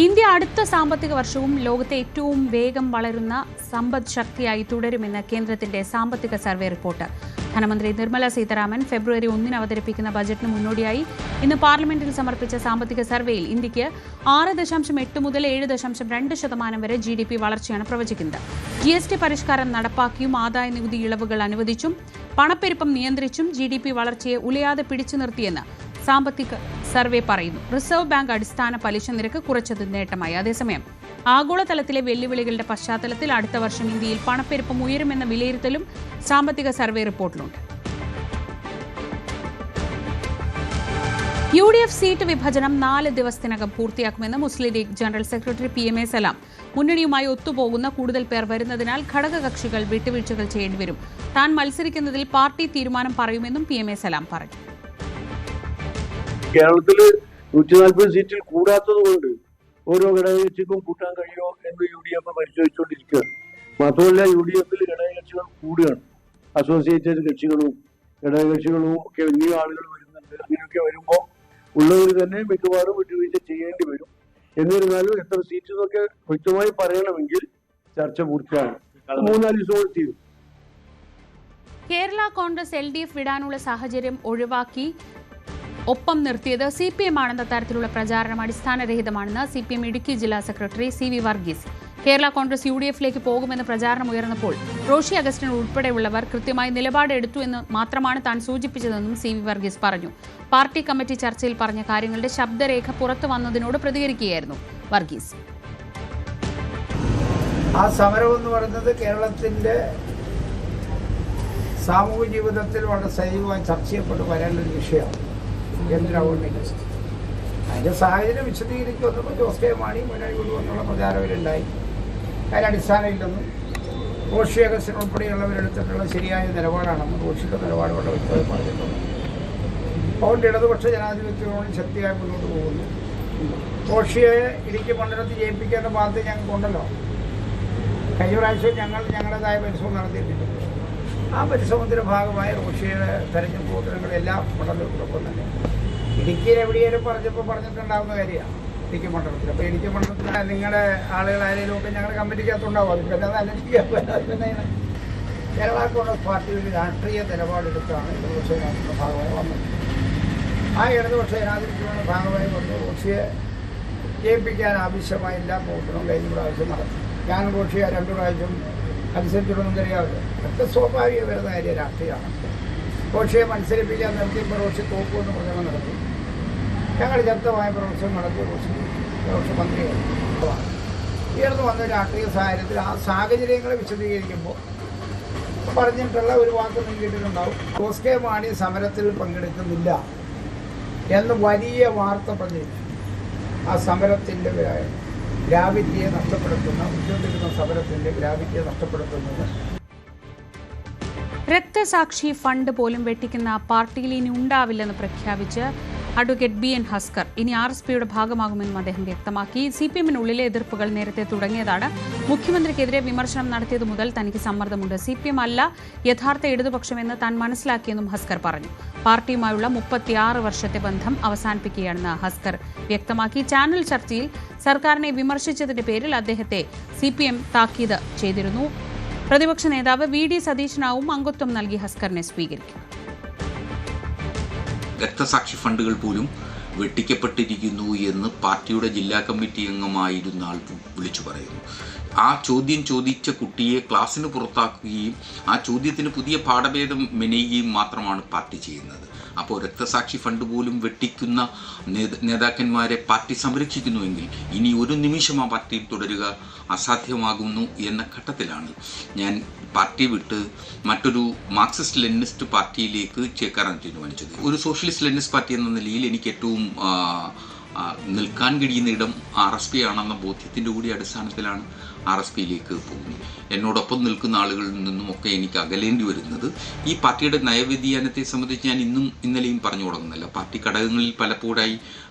ഇന്ത്യ അടുത്ത സാമ്പത്തിക വർഷവും ലോകത്തെ ഏറ്റവും വേഗം വളരുന്ന സമ്പദ് ശക്തിയായി തുടരുമെന്ന് കേന്ദ്രത്തിന്റെ സാമ്പത്തിക സർവേ റിപ്പോർട്ട്. ധനമന്ത്രി നിർമ്മല സീതാരാമൻ ഫെബ്രുവരി 1 അവതരിപ്പിക്കുന്ന ബജറ്റിന് മുന്നോടിയായി ഇന്ന് പാർലമെന്റിൽ സമർപ്പിച്ച സാമ്പത്തിക സർവേയിൽ ഇന്ത്യക്ക് 6.8 മുതൽ 7.2% വരെ GDP വളർച്ചയാണ് പ്രവചിക്കുന്നത്. GST പരിഷ്കാരം നടപ്പാക്കിയും ആദായ നികുതി ഇളവുകൾ അനുവദിച്ചും പണപ്പെരുപ്പം നിയന്ത്രിച്ചും GDP വളർച്ചയെ ഉലയാതെ പിടിച്ചു നിർത്തിയെന്ന് സാമ്പത്തിക സർവേ പറയുന്നു. റിസർവ് ബാങ്ക് അടിസ്ഥാന പലിശ നിരക്ക് കുറച്ചത് നേട്ടമായി. അതേസമയം ആഗോളതലത്തിലെ വെല്ലുവിളികളുടെ പശ്ചാത്തലത്തിൽ അടുത്ത വർഷം ഇന്ത്യയിൽ പണപ്പെരുപ്പം ഉയരുമെന്ന വിലയിരുത്തലും സാമ്പത്തിക സർവേ റിപ്പോർട്ടിലുണ്ട്. UDF സീറ്റ് വിഭജനം 4 ദിവസത്തിനകം പൂർത്തിയാക്കുമെന്ന് മുസ്ലിം ലീഗ് ജനറൽ സെക്രട്ടറി PMA സലാം. മുന്നണിയുമായി ഒത്തുപോകുന്ന കൂടുതൽ പേർ വരുന്നതിനാൽ ഘടകകക്ഷികൾ വിട്ടുവീഴ്ചകൾ ചെയ്യേണ്ടിവരും. താൻ മത്സരിക്കുന്നതിൽ പാർട്ടി തീരുമാനം പറയുമെന്നും PMA സലാം പറഞ്ഞു. കേരളത്തിൽ 140 സീറ്റിൽ കൂടാത്തത് കൊണ്ട് ഓരോ ഘടകകക്ഷിക്കും കൂട്ടാൻ കഴിയുമോ എന്ന് UDF പരിശോധിച്ചുകൊണ്ടിരിക്കുകയാണ്. മാത്രമല്ല UDFിൽ ഘടകകക്ഷികൾ കൂടുകയാണ്. അസോസിയേറ്റഡ് കക്ഷികളും ഘടകകക്ഷികളും ഒക്കെ വലിയ ആളുകൾ വരുന്നുണ്ട്. അങ്ങനെയൊക്കെ വരുമ്പോൾ ഉള്ളവർ തന്നെ മിക്കവാറും വിട്ടുവീഴ്ച ചെയ്യേണ്ടി വരും. എന്നിരുന്നാലും എത്ര സീറ്റ് എന്നൊക്കെ വ്യക്തമായി പറയണമെങ്കിൽ ചർച്ച പൂർത്തിയാണ്. 3-4 ദിവസം തീരും. കേരള കോൺഗ്രസ് LDF വിടാനുള്ള സാഹചര്യം ഒഴിവാക്കി ഒപ്പം നിർത്തിയത് CPM ആണെന്ന തരത്തിലുള്ള പ്രചാരണം അടിസ്ഥാനരഹിതമാണെന്ന് CPM ഇടുക്കി ജില്ലാ സെക്രട്ടറി CV വർഗീസ്. കേരള കോൺഗ്രസ് UDFിലേക്ക് പോകുമെന്ന് പ്രചാരണം ഉയർന്നപ്പോൾ റോഷി അഗസ്റ്റിൻ ഉൾപ്പെടെയുള്ളവർ കൃത്യമായി നിലപാടെടുത്തു എന്ന് മാത്രമാണ് താൻ സൂചിപ്പിച്ചതെന്നും CV വർഗീസ് പറഞ്ഞു. പാർട്ടി കമ്മിറ്റി ചർച്ചയിൽ പറഞ്ഞ കാര്യങ്ങളുടെ ശബ്ദരേഖ പുറത്തു വന്നതിനോട് പ്രതികരിക്കുകയായിരുന്നു വർഗീസ്. ആ സമരം എന്ന് പറയുന്നത് കേരളത്തിന്റെ സാമൂഹ്യ ജീവിതത്തിൽ വളരെ സജീവമായി ചർച്ച ചെയ്യപ്പെട്ട് വരേണ്ട ഒരു വിഷയമാണ്. അതിന്റെ സാഹചര്യം വിശദീകരിച്ചു വന്നപ്പോൾ ജോസ് കെ മാണി മുന്നണി വിടുമെന്നുള്ള പ്രചാരവരുണ്ടായി. അതിന് അടിസ്ഥാനമില്ലെന്നും റോഷി അഗസ്റ്റിൻ ഉൾപ്പെടെയുള്ളവരെടുത്തിട്ടുള്ള ശരിയായ നിലപാടാണെന്നും റോഷിയുടെ നിലപാട് വളരെ വ്യക്തമായി പറഞ്ഞിട്ടുണ്ട്. അതുകൊണ്ട് ഇടതുപക്ഷ ജനാധിപത്യത്തോട് ശക്തിയായി മുന്നോട്ട് പോകുന്നു. റോഷിയെ ഇടുക്കി മണ്ഡലത്തിൽ ജയിപ്പിക്കേണ്ട ബാധ്യത ഞങ്ങൾക്കുണ്ടല്ലോ. കഴിഞ്ഞ പ്രാവശ്യം ഞങ്ങളുടേതായ പരിശ്രമം നടത്തിയിട്ടുണ്ട്. ആ പരിശ്രമത്തിന്റെ ഭാഗമായി റോഷിയുടെ തെരഞ്ഞെടുപ്പ് പ്രവർത്തനങ്ങൾ എല്ലാ മണ്ഡലങ്ങൾക്കൊപ്പം തന്നെ ഇടുക്കിയിൽ എവിടെയെങ്കിലും പറഞ്ഞിട്ടുണ്ടാകുന്ന കാര്യമാണ് ഇടുക്കി മണ്ഡലത്തിൽ. അപ്പോൾ ഇടുക്കി മണ്ഡലത്തിൽ നിങ്ങളുടെ ആളുകൾ ആരെങ്കിലും ഒക്കെ ഞങ്ങളുടെ കമ്മിറ്റിക്കകത്തുണ്ടാവും. അതിപ്പോൾ എല്ലാം അന്വേഷിക്കുക. കേരള കോൺഗ്രസ് പാർട്ടി ഒരു രാഷ്ട്രീയ നിലപാടെടുത്താണ് ഇടതുപക്ഷ ജനാധിപത്യത്തിന്റെ ഭാഗമായി വന്നത്. ആ ഇടതുപക്ഷ ജനാധിപത്യത്തിന്റെ ഭാഗമായി വന്ന് റോഷിയെ ജയിപ്പിക്കാൻ ആവശ്യമായ എല്ലാ പ്രവർത്തനവും കഴിഞ്ഞ പ്രാവശ്യം നടത്തി. ഞാൻ റോഷിയെ 2 പ്രാവശ്യം അനുസരിച്ചിട്ടൊന്നും കഴിയാവില്ല. ഒക്കെ സ്വാഭാവിക വരുന്ന കാര്യം രാഷ്ട്രീയമാണ്. റോഷിയെ മത്സരിപ്പിക്കാൻ നിർത്തിയപ്പോൾ റോഷി തോക്കുമെന്ന് പ്രചരണം നടത്തി. ഞങ്ങൾ ശക്തമായ പ്രവർത്തനം നടത്തി. റോഷി മന്ത്രിയായി ഉയർന്നു വന്ന രാഷ്ട്രീയ സാഹചര്യത്തിൽ ആ സാഹചര്യങ്ങളെ വിശദീകരിക്കുമ്പോൾ പറഞ്ഞിട്ടുള്ള ഒരു വാക്ക് നൽകിയിട്ടുണ്ടാവും. ജോസ് കെ മാണി സമരത്തിൽ പങ്കെടുക്കുന്നില്ല എന്ന് വലിയ വാർത്ത പ്രചരിച്ചു. ആ സമരത്തിൻ്റെ ഗ്രാവിറ്റിയെ നഷ്ടപ്പെടുത്തുന്ന ഉദ്യോഗിക്കുന്ന സമരത്തിന്റെ ഗ്രാവിറ്റിയെ നഷ്ടപ്പെടുത്തുന്നത്. രക്തസാക്ഷി ഫണ്ട് പോലും വെട്ടിക്കുന്ന പാർട്ടിയിൽ ഇനി ഉണ്ടാവില്ലെന്ന് പ്രഖ്യാപിച്ച് അഡ്വക്കേറ്റ് BN ഹസ്കർ ഇനി RSPയുടെ ഭാഗമാകുമെന്നും അദ്ദേഹം വ്യക്തമാക്കി. CPM-നുള്ളിലെ എതിർപ്പുകൾ നേരത്തെ തുടങ്ങിയതാണ്. മുഖ്യമന്ത്രിക്കെതിരെ വിമർശനം നടത്തിയതു മുതൽ തനിക്ക് സമ്മർദ്ദമുണ്ട്. CPM അല്ല യഥാർത്ഥ ഇടതുപക്ഷമെന്ന് താൻ മനസ്സിലാക്കിയെന്നും ഹസ്കർ പറഞ്ഞു. പാർട്ടിയുമായുള്ള 36 വർഷത്തെ ബന്ധം അവസാനിപ്പിക്കുകയാണെന്ന് ഹസ്കർ വ്യക്തമാക്കി. ചാനൽ ചർച്ചയിൽ സർക്കാരിനെ വിമർശിച്ചതിന്റെ പേരിൽ അദ്ദേഹത്തെ CPM താക്കീത് ചെയ്തിരുന്നു. പ്രതിപക്ഷ നേതാവ് VD സതീശനാവും അംഗത്വം നൽകി ഹസ്കറിനെ സ്വീകരിക്കും. രക്തസാക്ഷി ഫണ്ടുകൾ പോലും വെട്ടിക്കപ്പെട്ടിരിക്കുന്നു എന്ന് പാർട്ടിയുടെ ജില്ലാ കമ്മിറ്റി അംഗമായിരുന്ന ആൾ വിളിച്ചു പറയുന്നു. ആ ചോദ്യം ചോദിച്ച കുട്ടിയെ ക്ലാസ്സിന് പുറത്താക്കുകയും ആ ചോദ്യത്തിന് പുതിയ പാഠഭേദം മെനയുകയും മാത്രമാണ് പാർട്ടി ചെയ്യുന്നത്. അപ്പോൾ രക്തസാക്ഷി ഫണ്ട് പോലും വെട്ടിക്കുന്ന നേതാക്കന്മാരെ പാർട്ടി സംരക്ഷിക്കുന്നുവെങ്കിൽ ഇനി ഒരു നിമിഷം ആ പാർട്ടിയിൽ തുടരുക അസാധ്യമാകുന്നു എന്ന ഘട്ടത്തിലാണ് ഞാൻ പാർട്ടി വിട്ട് മറ്റൊരു മാർക്സിസ്റ്റ് ലെനിനിസ്റ്റ് പാർട്ടിയിലേക്ക് ചേക്കേറാൻ തീരുമാനിച്ചത്. ഒരു സോഷ്യലിസ്റ്റ് ലെനിനിസ്റ്റ് പാർട്ടി എന്ന നിലയിൽ എനിക്ക് ഏറ്റവും നിൽക്കാൻ കഴിയുന്ന ഇടം RSP ആണെന്ന ബോധ്യത്തിൻ്റെ കൂടി അടിസ്ഥാനത്തിലാണ് RSPയിലേക്ക് പോകുന്നത്. എന്നോടൊപ്പം നിൽക്കുന്ന ആളുകളിൽ നിന്നുമൊക്കെ എനിക്ക് അകലേണ്ടി വരുന്നത് ഈ പാർട്ടിയുടെ നയവ്യതിയാനത്തെ സംബന്ധിച്ച് ഞാൻ ഇന്നലെയും പറഞ്ഞു തുടങ്ങുന്നില്ല. പാർട്ടി ഘടകങ്ങളിൽ പലപ്പോഴായി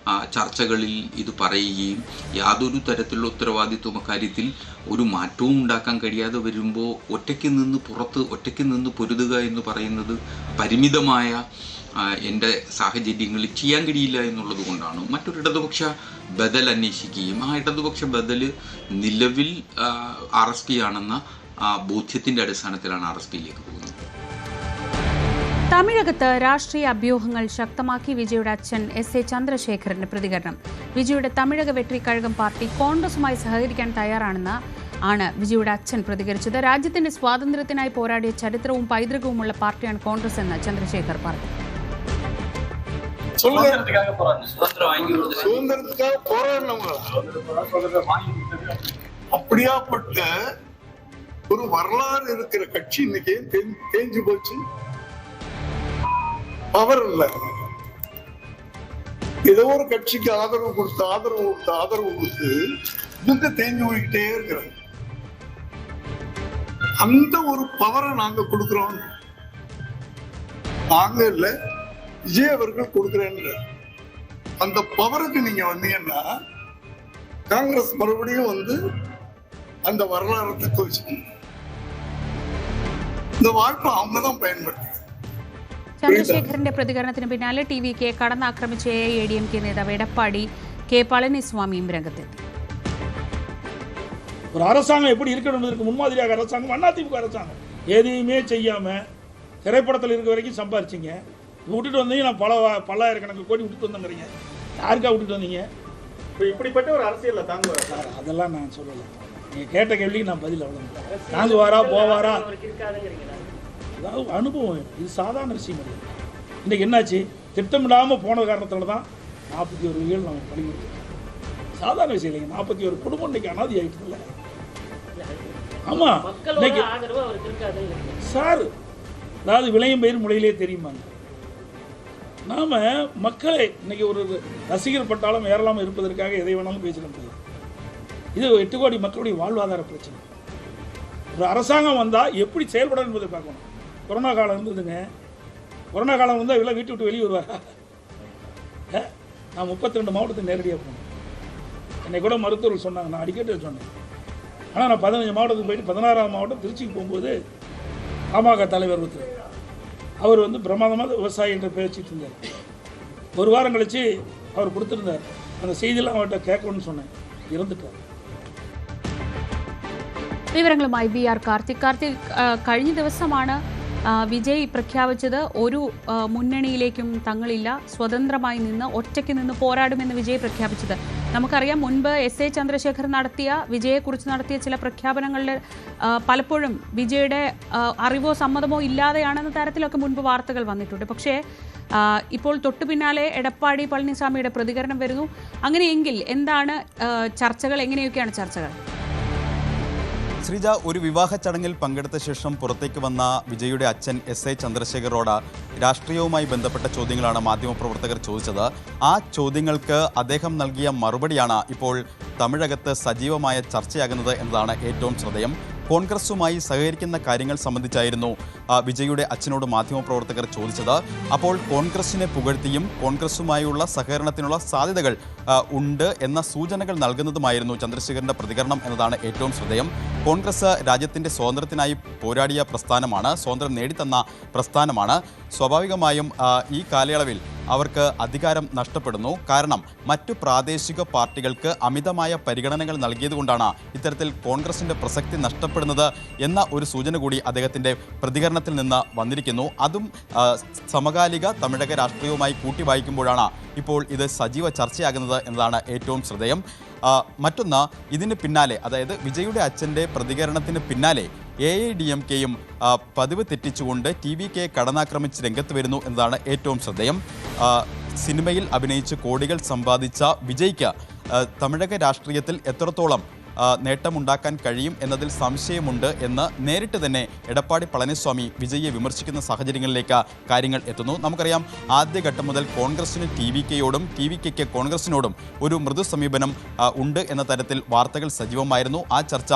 ചർച്ചകളിൽ ഇത് പറയുകയും യാതൊരു തരത്തിലുള്ള ഉത്തരവാദിത്വം അക്കാര്യത്തിൽ ഒരു മാറ്റവും ഉണ്ടാക്കാൻ കഴിയാതെ വരുമ്പോൾ ഒറ്റയ്ക്ക് നിന്ന് പൊരുതുക എന്ന് പറയുന്നത് പരിമിതമായ എൻ്റെ സാഹചര്യങ്ങളിൽ ചെയ്യാൻ കഴിയില്ല എന്നുള്ളത് കൊണ്ടാണ് മറ്റൊരു ഇടതുപക്ഷ ബദൽ അന്വേഷിക്കുകയും ആ ഇടതുപക്ഷ ബദൽ നിലവിൽ RSP ആണെന്ന ബോധ്യത്തിൻ്റെ അടിസ്ഥാനത്തിലാണ് RSPയിലേക്ക് പോകുന്നത്. തമിഴകത്ത് രാഷ്ട്രീയ അഭ്യൂഹങ്ങൾ ശക്തമാക്കി വിജയുടെ അച്ഛൻ SA ചന്ദ്രശേഖരന്റെ പ്രതികരണം. വിജയുടെ തമിഴക വെട്രിക്കഴകം പാർട്ടി കോൺഗ്രസുമായി സഹകരിക്കാൻ തയ്യാറാണെന്ന് വിജയുടെ അച്ഛൻ പ്രതികരിച്ചത്. രാജ്യത്തിന്റെ സ്വാതന്ത്ര്യത്തിനായി പോരാടിയ ചരിത്രവും പൈതൃകവുമുള്ള പാർട്ടിയാണ് കോൺഗ്രസ് എന്ന് ചന്ദ്രശേഖർ പറഞ്ഞു. சுதந்திரத்துக்காக போராடினவங்களா? அப்படியாப்பட்ட ஒரு வரலாறு இருக்கிற கட்சி இன்னைக்கு தேஞ்சு போச்சு. பவர் இல்ல. ஏதோ ஒரு கட்சிக்கு ஆதரவு கொடுத்து இவங்க தேஞ்சு போய்கிட்டே இருக்கிறாங்க. அந்த ஒரு பவரை நாங்க கொடுக்கிறோம். நாங்க இல்ல, விஜய் அவர்கள் கொடுக்கிறேன்னு. அந்த பவருக்கு நீங்க வந்தீங்கன்னா காங்கிரஸ் மறுபடியும் அந்த வரலாறு தக்க வச்சுக்கணும். இந்த வாய்ப்பை அவங்க தான் பயன்படுத்தி. ചന്ദ്രശേഖരന്റെ പ്രതികരണത്തിന് പിന്നാലെ TVK കടന്നാക്രമിച്ച AIADMK നേതാവ് എടപ്പാടി K പളനിസ്വാമിയും രംഗത്തെത്തി. ஒரு அரசாங்கம் எப்படி இருக்கணும்னு முன்மாதிரியாக அரசாங்கம் அதிமுக அரசாங்கம் எதையுமே செய்யாம திரைப்படத்தில் இருக்க வரைக்கும் சம்பாரிச்சிங்க. விட்டுட்டு வந்தீங்க, நான் பல்லாயிரக்கணக்கு கோடி விட்டுட்டு வந்தேங்கிறீங்க. யாருக்கா விட்டுட்டு வந்தீங்க? இப்படிப்பட்ட ஒரு அரசியல் தாங்குவாரா சார்? அதெல்லாம் நான் சொல்லலை. நீங்கள் கேட்ட கேள்விக்கு நான் பதில் அவ்வளோ. தாங்குவாரா போவாரா? அதாவது அனுபவம். இது சாதாரண விஷயம் இல்லை. இன்றைக்கு என்னாச்சு? திட்டமிடாமல் போன காரணத்தில் தான் 41 உயிர்கள் நம்ம பணி கொடுத்தோம். சாதாரண விஷயம் இல்லைங்க. 41 குடும்பம் இன்னைக்கு அனாதி ஆகிட்டு இல்லை. ஆமாம் இன்னைக்கு சார், அதாவது விளையும் பயிர் முறையிலே தெரியுமாங்க. நாம் மக்களை இன்னைக்கு ஒரு ரசிகர் பட்டாலும் ஏறலாமல் இருப்பதற்காக எதை வேணாலும் பேசிட முடியாது. இது 8 கோடி மக்களுடைய வாழ்வாதார பிரச்சனை. ஒரு அரசாங்கம் வந்தால் எப்படி செயல்படும் என்பதை பார்க்கணும். கொரோனா காலம் இருந்ததுங்க. கொரோனா காலம் வந்தால் இவ்வளோ வீட்டு விட்டு வெளியே வருவாரா? நான் 32 மாவட்டத்துக்கு நேரடியாக போனேன். என்னை கூட மருத்துவர்கள் சொன்னாங்க, நான் அடிக்கடி சொன்னேன். ஆனால் நான் 15 மாவட்டத்துக்கு போயிட்டு 16ஆம் மாவட்டம் திருச்சிக்கு போகும்போது பாமக தலைவர் ஒருத்தர் அவர் பிரமாதமாக விவசாயி என்ற பேசிட்டு இருந்தார். ஒரு வாரம் கழிச்சு அவர் கொடுத்துருந்தார். அந்த செய்தியெல்லாம் அவர்கிட்ட கேட்கணும்னு சொன்னேன். இறந்துட்டார். വിവരങ്ങളുമായി VR കാർത്തിക്. കഴിഞ്ഞ ദിവസമാണ് വിജയ് പ്രഖ്യാപിച്ചത് ഒരു മുന്നണിയിലേക്കും തങ്ങളില്ല, സ്വതന്ത്രമായി നിന്ന് ഒറ്റയ്ക്ക് നിന്ന് പോരാടുമെന്ന് വിജയ് പ്രഖ്യാപിച്ചത്. നമുക്കറിയാം, മുൻപ് SA ചന്ദ്രശേഖർ വിജയെക്കുറിച്ച് നടത്തിയ ചില പ്രഖ്യാപനങ്ങളിൽ പലപ്പോഴും വിജയുടെ അറിവോ സമ്മതമോ ഇല്ലാതെയാണെന്ന തരത്തിലൊക്കെ മുൻപ് വാർത്തകൾ വന്നിട്ടുണ്ട്. പക്ഷേ ഇപ്പോൾ തൊട്ടു പിന്നാലെ എടപ്പാടി പളനിസ്വാമിയുടെ പ്രതികരണം വരുന്നു. അങ്ങനെയെങ്കിൽ എന്താണ് ചർച്ചകൾ? എങ്ങനെയൊക്കെയാണ് ചർച്ചകൾ? ശ്രീജ, ഒരു വിവാഹ ചടങ്ങിൽ പങ്കെടുത്ത ശേഷം പുറത്തേക്ക് വന്ന വിജയുടെ അച്ഛൻ SA ചന്ദ്രശേഖരോട് രാഷ്ട്രീയവുമായി ബന്ധപ്പെട്ട ചോദ്യങ്ങളാണ് മാധ്യമപ്രവർത്തകർ ചോദിച്ചത്. ആ ചോദ്യങ്ങൾക്ക് അദ്ദേഹം നൽകിയ മറുപടിയാണ് ഇപ്പോൾ തമിഴകത്ത് സജീവമായ ചർച്ചയാകുന്നത് എന്നതാണ് ഏറ്റവും ശ്രദ്ധേയം. കോൺഗ്രസുമായി സഹകരിക്കുന്ന കാര്യങ്ങൾ സംബന്ധിച്ചായിരുന്നു വിജയുടെ അച്ഛനോട് മാധ്യമപ്രവർത്തകർ ചോദിച്ചത്. അപ്പോൾ കോൺഗ്രസിനെ പുകഴ്ത്തിയും കോൺഗ്രസുമായുള്ള സഹകരണത്തിനുള്ള സാധ്യതകൾ ഉണ്ട് എന്ന സൂചനകൾ നൽകുന്നതുമായിരുന്നു ചന്ദ്രശേഖരൻ്റെ പ്രതികരണം എന്നതാണ് ഏറ്റവും ശ്രദ്ധേയം. കോൺഗ്രസ് രാജ്യത്തിൻ്റെ സ്വാതന്ത്ര്യത്തിനായി പോരാടിയ പ്രസ്ഥാനമാണ്, സ്വാതന്ത്ര്യം നേടിത്തന്ന പ്രസ്ഥാനമാണ്. സ്വാഭാവികമായും ഈ കാലയളവിൽ അവർക്ക് അധികാരം നഷ്ടപ്പെടുന്നു. കാരണം മറ്റു പ്രാദേശിക പാർട്ടികൾക്ക് അമിതമായ പരിഗണനകൾ നൽകിയതുകൊണ്ടാണ് ഇത്തരത്തിൽ കോൺഗ്രസിൻ്റെ പ്രസക്തി നഷ്ടപ്പെടുന്നത് എന്ന ഒരു സൂചന കൂടി അദ്ദേഹത്തിൻ്റെ പ്രതികരണത്തിൽ നിന്ന് വന്നിരിക്കുന്നു. അതും സമകാലിക തമിഴക രാഷ്ട്രീയവുമായി കൂട്ടി വായിക്കുമ്പോഴാണ് ഇപ്പോൾ ഇത് സജീവ ചർച്ചയാകുന്നത് എന്നതാണ് ഏറ്റവും ശ്രദ്ധേയം. മറ്റൊന്ന്, ഇതിന് പിന്നാലെ, അതായത് വിജയുടെ അച്ഛൻ്റെ പ്രതികരണത്തിന് പിന്നാലെ AIDMKയും പതിവ് തെറ്റിച്ചുകൊണ്ട് TVK കടന്നാക്രമിച്ച് രംഗത്ത് വരുന്നു എന്നതാണ് ഏറ്റവും ശ്രദ്ധേയം. സിനിമയിൽ അഭിനയിച്ച് കോടികൾ സമ്പാദിച്ച വിജയ്ക്ക് തമിഴക രാഷ്ട്രീയത്തിൽ എത്രത്തോളം നേട്ടമുണ്ടാക്കാൻ കഴിയും എന്നതിൽ സംശയമുണ്ട് എന്ന് നേരിട്ട് തന്നെ എടപ്പാടി പളനിസ്വാമി വിജയെ വിമർശിക്കുന്ന സാഹചര്യങ്ങളിലേക്ക് കാര്യങ്ങൾ എത്തുന്നു. നമുക്കറിയാം, ആദ്യഘട്ടം മുതൽ കോൺഗ്രസിന് TVKയോടും TVKയ്ക്ക് കോൺഗ്രസിനോടും ഒരു മൃദു സമീപനം ഉണ്ട് എന്ന തരത്തിൽ വാർത്തകൾ സജീവമായിരുന്നു. ആ ചർച്ച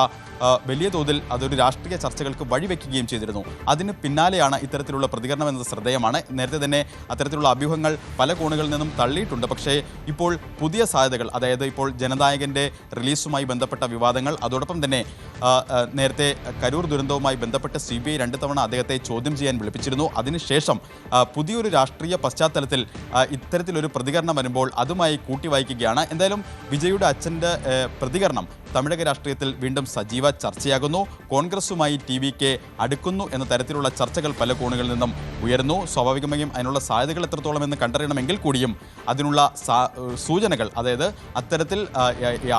വലിയ തോതിൽ അതൊരു രാഷ്ട്രീയ ചർച്ചകൾക്ക് വഴിവെക്കുകയും ചെയ്തിരുന്നു. അതിന് പിന്നാലെയാണ് ഇത്തരത്തിലുള്ള പ്രതികരണം എന്നത് ശ്രദ്ധേയമാണ്. നേരത്തെ തന്നെ അത്തരത്തിലുള്ള അഭ്യൂഹങ്ങൾ പല കോണുകളിൽ നിന്നും തള്ളിയിട്ടുണ്ട്. പക്ഷേ ഇപ്പോൾ പുതിയ സാധ്യതകൾ, അതായത് ഇപ്പോൾ ജനനായകൻ്റെ റിലീസുമായി ബന്ധപ്പെട്ട വിവാദങ്ങൾ, അതോടൊപ്പം തന്നെ നേരത്തെ കരൂർ ദുരന്തവുമായി ബന്ധപ്പെട്ട് CBI 2 തവണ അദ്ദേഹത്തെ ചോദ്യം ചെയ്യാൻ വിളിപ്പിച്ചിരുന്നു. അതിനുശേഷം പുതിയൊരു രാഷ്ട്രീയ പശ്ചാത്തലത്തിൽ ഇത്തരത്തിലൊരു പ്രതികരണം വരുമ്പോൾ അതുമായി കൂട്ടിവായിക്കുകയാണ്. എന്തായാലും വിജയുടെ അച്ഛൻ്റെ പ്രതികരണം തമിഴക രാഷ്ട്രീയത്തിൽ വീണ്ടും സജീവ ചർച്ചയാകുന്നു. കോൺഗ്രസുമായി TVK അടുക്കുന്നു എന്ന തരത്തിലുള്ള ചർച്ചകൾ പല കോണുകളിൽ നിന്നും ഉയർന്നു. സ്വാഭാവികമായും അതിനുള്ള സാധ്യതകൾ എത്രത്തോളം എന്ന് കണ്ടറിയണമെങ്കിൽ കൂടിയും അതിനുള്ള സൂചനകൾ, അതായത് അത്തരത്തിൽ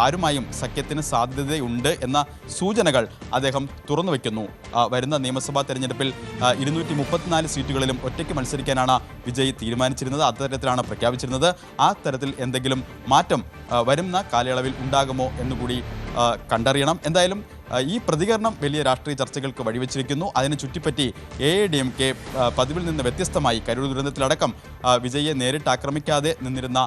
ആരുമായും സഖ്യത്തിന് സാധ്യതയുണ്ട് എന്ന സൂചനകൾ അദ്ദേഹം തുറന്നു വയ്ക്കുന്നു. വരുന്ന നിയമസഭാ തെരഞ്ഞെടുപ്പിൽ 234 സീറ്റുകളിലും ഒറ്റയ്ക്ക് മത്സരിക്കാനാണ് വിജയ് തീരുമാനിച്ചിരുന്നത്. അത്തരത്തിലാണ് പ്രഖ്യാപിച്ചിരുന്നത്. ആ തരത്തിൽ എന്തെങ്കിലും മാറ്റം വരുന്ന കാലയളവിൽ ഉണ്ടാകുമോ എന്നുകൂടി കണ്ടറിയണം. എന്തായാലും ഈ പ്രതികരണം വലിയ രാഷ്ട്രീയ ചർച്ചകൾക്ക് വഴിവെച്ചിരിക്കുന്നു. അതിനെ ചുറ്റിപ്പറ്റി AIDMK പതിവിൽ നിന്ന് വ്യത്യസ്തമായി കരൂർ ദുരന്തത്തിലടക്കം വിജയെ നേരിട്ട് ആക്രമിക്കാതെ നിന്നിരുന്ന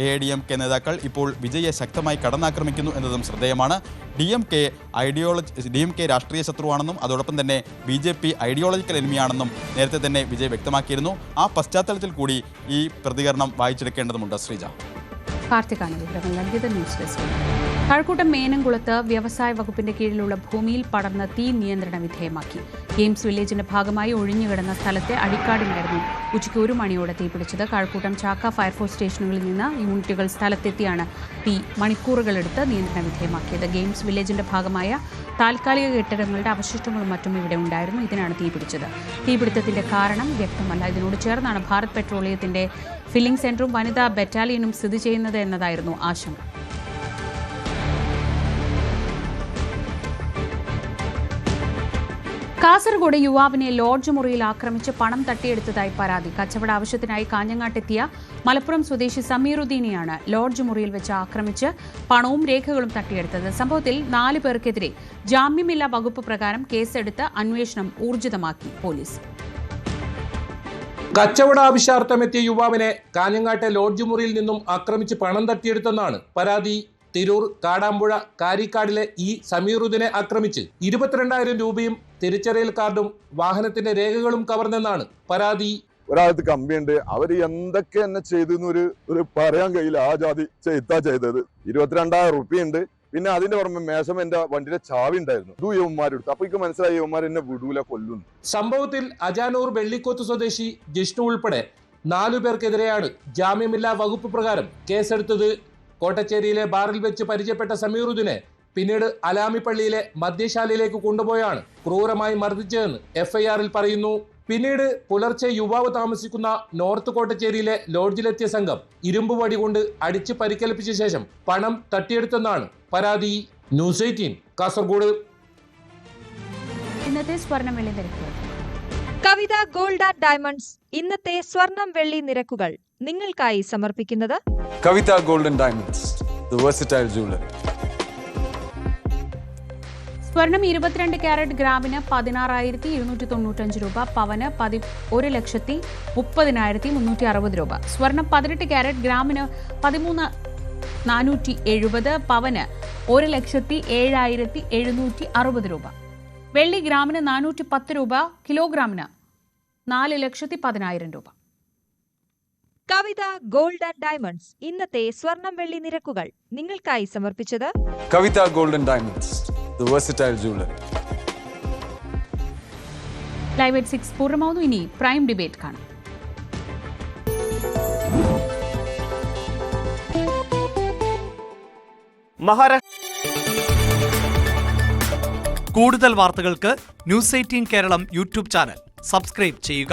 AIDMK നേതാക്കൾ ഇപ്പോൾ വിജയെ ശക്തമായി കടന്നാക്രമിക്കുന്നു എന്നതും ശ്രദ്ധേയമാണ്. DMK രാഷ്ട്രീയ ശത്രുവാണെന്നും അതോടൊപ്പം തന്നെ BJP ഐഡിയോളജിക്കൽ എനിമിയാണെന്നും നേരത്തെ തന്നെ വിജയ് വ്യക്തമാക്കിയിരുന്നു. ആ പശ്ചാത്തലത്തിൽ കൂടി ഈ പ്രതികരണം വായിച്ചെടുക്കേണ്ടതുണ്ട്. ശ്രീജ. കാർത്തികാണ് വിവരങ്ങൾ നൽകിയത്. News desk. കഴക്കൂട്ടം മേനംകുളത്ത് വ്യവസായ വകുപ്പിന്റെ കീഴിലുള്ള ഭൂമിയിൽ പടർന്ന തീ നിയന്ത്രണ വിധേയമാക്കി. ഗെയിംസ് വില്ലേജിന്റെ ഭാഗമായി ഒഴിഞ്ഞുകിടന്ന സ്ഥലത്തെ അടിക്കാടിലായിരുന്നു ഉച്ചയ്ക്ക് 1 മണിയോടെ തീപിടിച്ചത്. കഴക്കൂട്ടം ചാക്ക ഫയർഫോഴ്സ് സ്റ്റേഷനുകളിൽ നിന്ന് യൂണിറ്റുകൾ സ്ഥലത്തെത്തിയാണ് തീ മണിക്കൂറുകളെടുത്ത് നിയന്ത്രണ വിധേയമാക്കിയത്. ഗെയിംസ് വില്ലേജിന്റെ ഭാഗമായ താൽക്കാലിക കെട്ടിടങ്ങളുടെ അവശിഷ്ടങ്ങളും മറ്റും ഇവിടെ ഉണ്ടായിരുന്നു. ഇതിനാണ് തീപിടിച്ചത്. തീപിടുത്തത്തിന്റെ കാരണം വ്യക്തമല്ല. ഇതിനോട് ചേർന്നാണ് ഭാരത് പെട്രോളിയത്തിന്റെ ഫില്ലിംഗ് സെന്ററും വനിതാ ബറ്റാലിയനും സ്ഥിതി ചെയ്യുന്നത് എന്നതായിരുന്നു ആശങ്ക. കാസർഗോഡ് യുവാവിനെ ലോഡ്ജ് മുറിയിൽ ആക്രമിച്ച് പണം തട്ടിയെടുത്തതായി പരാതി. കച്ചവട ആവശ്യത്തിനായി കാഞ്ഞങ്ങാട്ടെത്തിയ മലപ്പുറം സ്വദേശി സമീറുദ്ദീനെയാണ് ലോഡ്ജ് മുറിയിൽ വെച്ച് ആക്രമിച്ച് പണവും രേഖകളും തട്ടിയെടുത്തത്. സംഭവത്തിൽ 4 പേർക്കെതിരെ ജാമ്യമില്ലാ വകുപ്പ് പ്രകാരം കേസെടുത്ത് അന്വേഷണം ഊർജിതമാക്കി പോലീസ്. കച്ചവട ആവശ്യാർത്ഥമെത്തിയ യുവാവിനെ കാഞ്ഞങ്ങാട്ടെ ലോഡ്ജ് മുറിയിൽ നിന്നും ആക്രമിച്ച് പണം തട്ടിയെടുത്തെന്നാണ് പരാതി. തിരൂർ കാടാമ്പുഴ കാരിക്കാടിലെ ഈ സമീറുദ്ദീനെ ആക്രമിച്ച് 22,000 രൂപയും തിരിച്ചറിയൽ കാർഡും വാഹനത്തിന്റെ രേഖകളും കവർന്നെന്നാണ് പരാതി. ഒരാൾക്ക് കമ്പിയുണ്ട്, അവര് എന്തൊക്കെ എന്നെ ചെയ്തു ഒരു പറയാൻ കഴിയില്ല. ആ ജാതി ചെയ്തത് 22,000 റുപ്യുണ്ട്. പിന്നെ അതിന്റെ പുറമെ മേശം എന്റെ വണ്ടിയുടെ ചാവി ഉണ്ടായിരുന്നു. ഇത് യവന്മാരെടുത്തു. അപ്പൊ എനിക്ക് മനസ്സിലായി യവന്മാർ എന്നെ വിടൂല, കൊല്ലുന്നു. സംഭവത്തിൽ അജാനൂർ വെള്ളിക്കോത്ത് സ്വദേശി ജിഷ്ണു ഉൾപ്പെടെ 4 പേർക്കെതിരെയാണ് ജാമ്യമില്ലാ വകുപ്പ് പ്രകാരം കേസെടുത്തത്. കോട്ടച്ചേരിയിലെ ബാറിൽ വെച്ച് പരിചയപ്പെട്ട സമീറുദ്ദീനെ പിന്നീട് അലാമിപ്പള്ളിയിലെ മദ്യശാലയിലേക്ക് കൊണ്ടുപോയാണ് ക്രൂരമായി മർദ്ദിച്ചതെന്ന് FIR-ൽ പറയുന്നു. പിന്നീട് പുലർച്ചെ യുവാവ് താമസിക്കുന്ന നോർത്ത് കോട്ടച്ചേരിയിലെ ലോഡ്ജിലെത്തിയ സംഘം ഇരുമ്പ് വടി കൊണ്ട് അടിച്ച് പരിക്കേൽപ്പിച്ച ശേഷം പണം തട്ടിയെടുത്തെന്നാണ് പരാതി. ന്യൂസ് 18 കാസർഗോഡ്. ഇന്നത്തെ സ്വർണം വെള്ളി നിരക്കുകൾ. കവിത ഗോൾഡ് ആൻഡ് ഡയമണ്ട്സ് ഇന്നത്തെ സ്വർണം വെള്ളി നിരക്കുകൾ നിങ്ങൾക്കായി സമർപ്പിക്കുന്നത് Kavitha gold and diamonds, the versatile jewellery. സ്വർണം 22 ക്യാരറ്റ് ഗ്രാമിന് 16,295 രൂപ, പവന് 1,30,30,360 രൂപ. സ്വർണം 18 ക്യാരറ്റ് ഗ്രാമിന് 13,470, പവന് 1,07,760 രൂപ. വെള്ളി ഗ്രാമിന് 410 രൂപ, കിലോഗ്രാമിന് 4,10,000 രൂപ. കവിത ഗോൾഡ് ആൻഡ് ഡയമണ്ട്സ് ഇന്നത്തെ സ്വർണം വെള്ളി നിരക്കുകൾ നിങ്ങൾക്കായി സമർപ്പിച്ചത് Kavita Gold and Diamonds, the versatile jeweler. Live at 6 പൂർണ്ണമാവുന്നു. ഇനി പ്രൈം ഡിബേറ്റ് കാണാം. കൂടുതൽ വാർത്തകൾക്ക് news 18 Keralam YouTube channel subscribe ചെയ്യുക.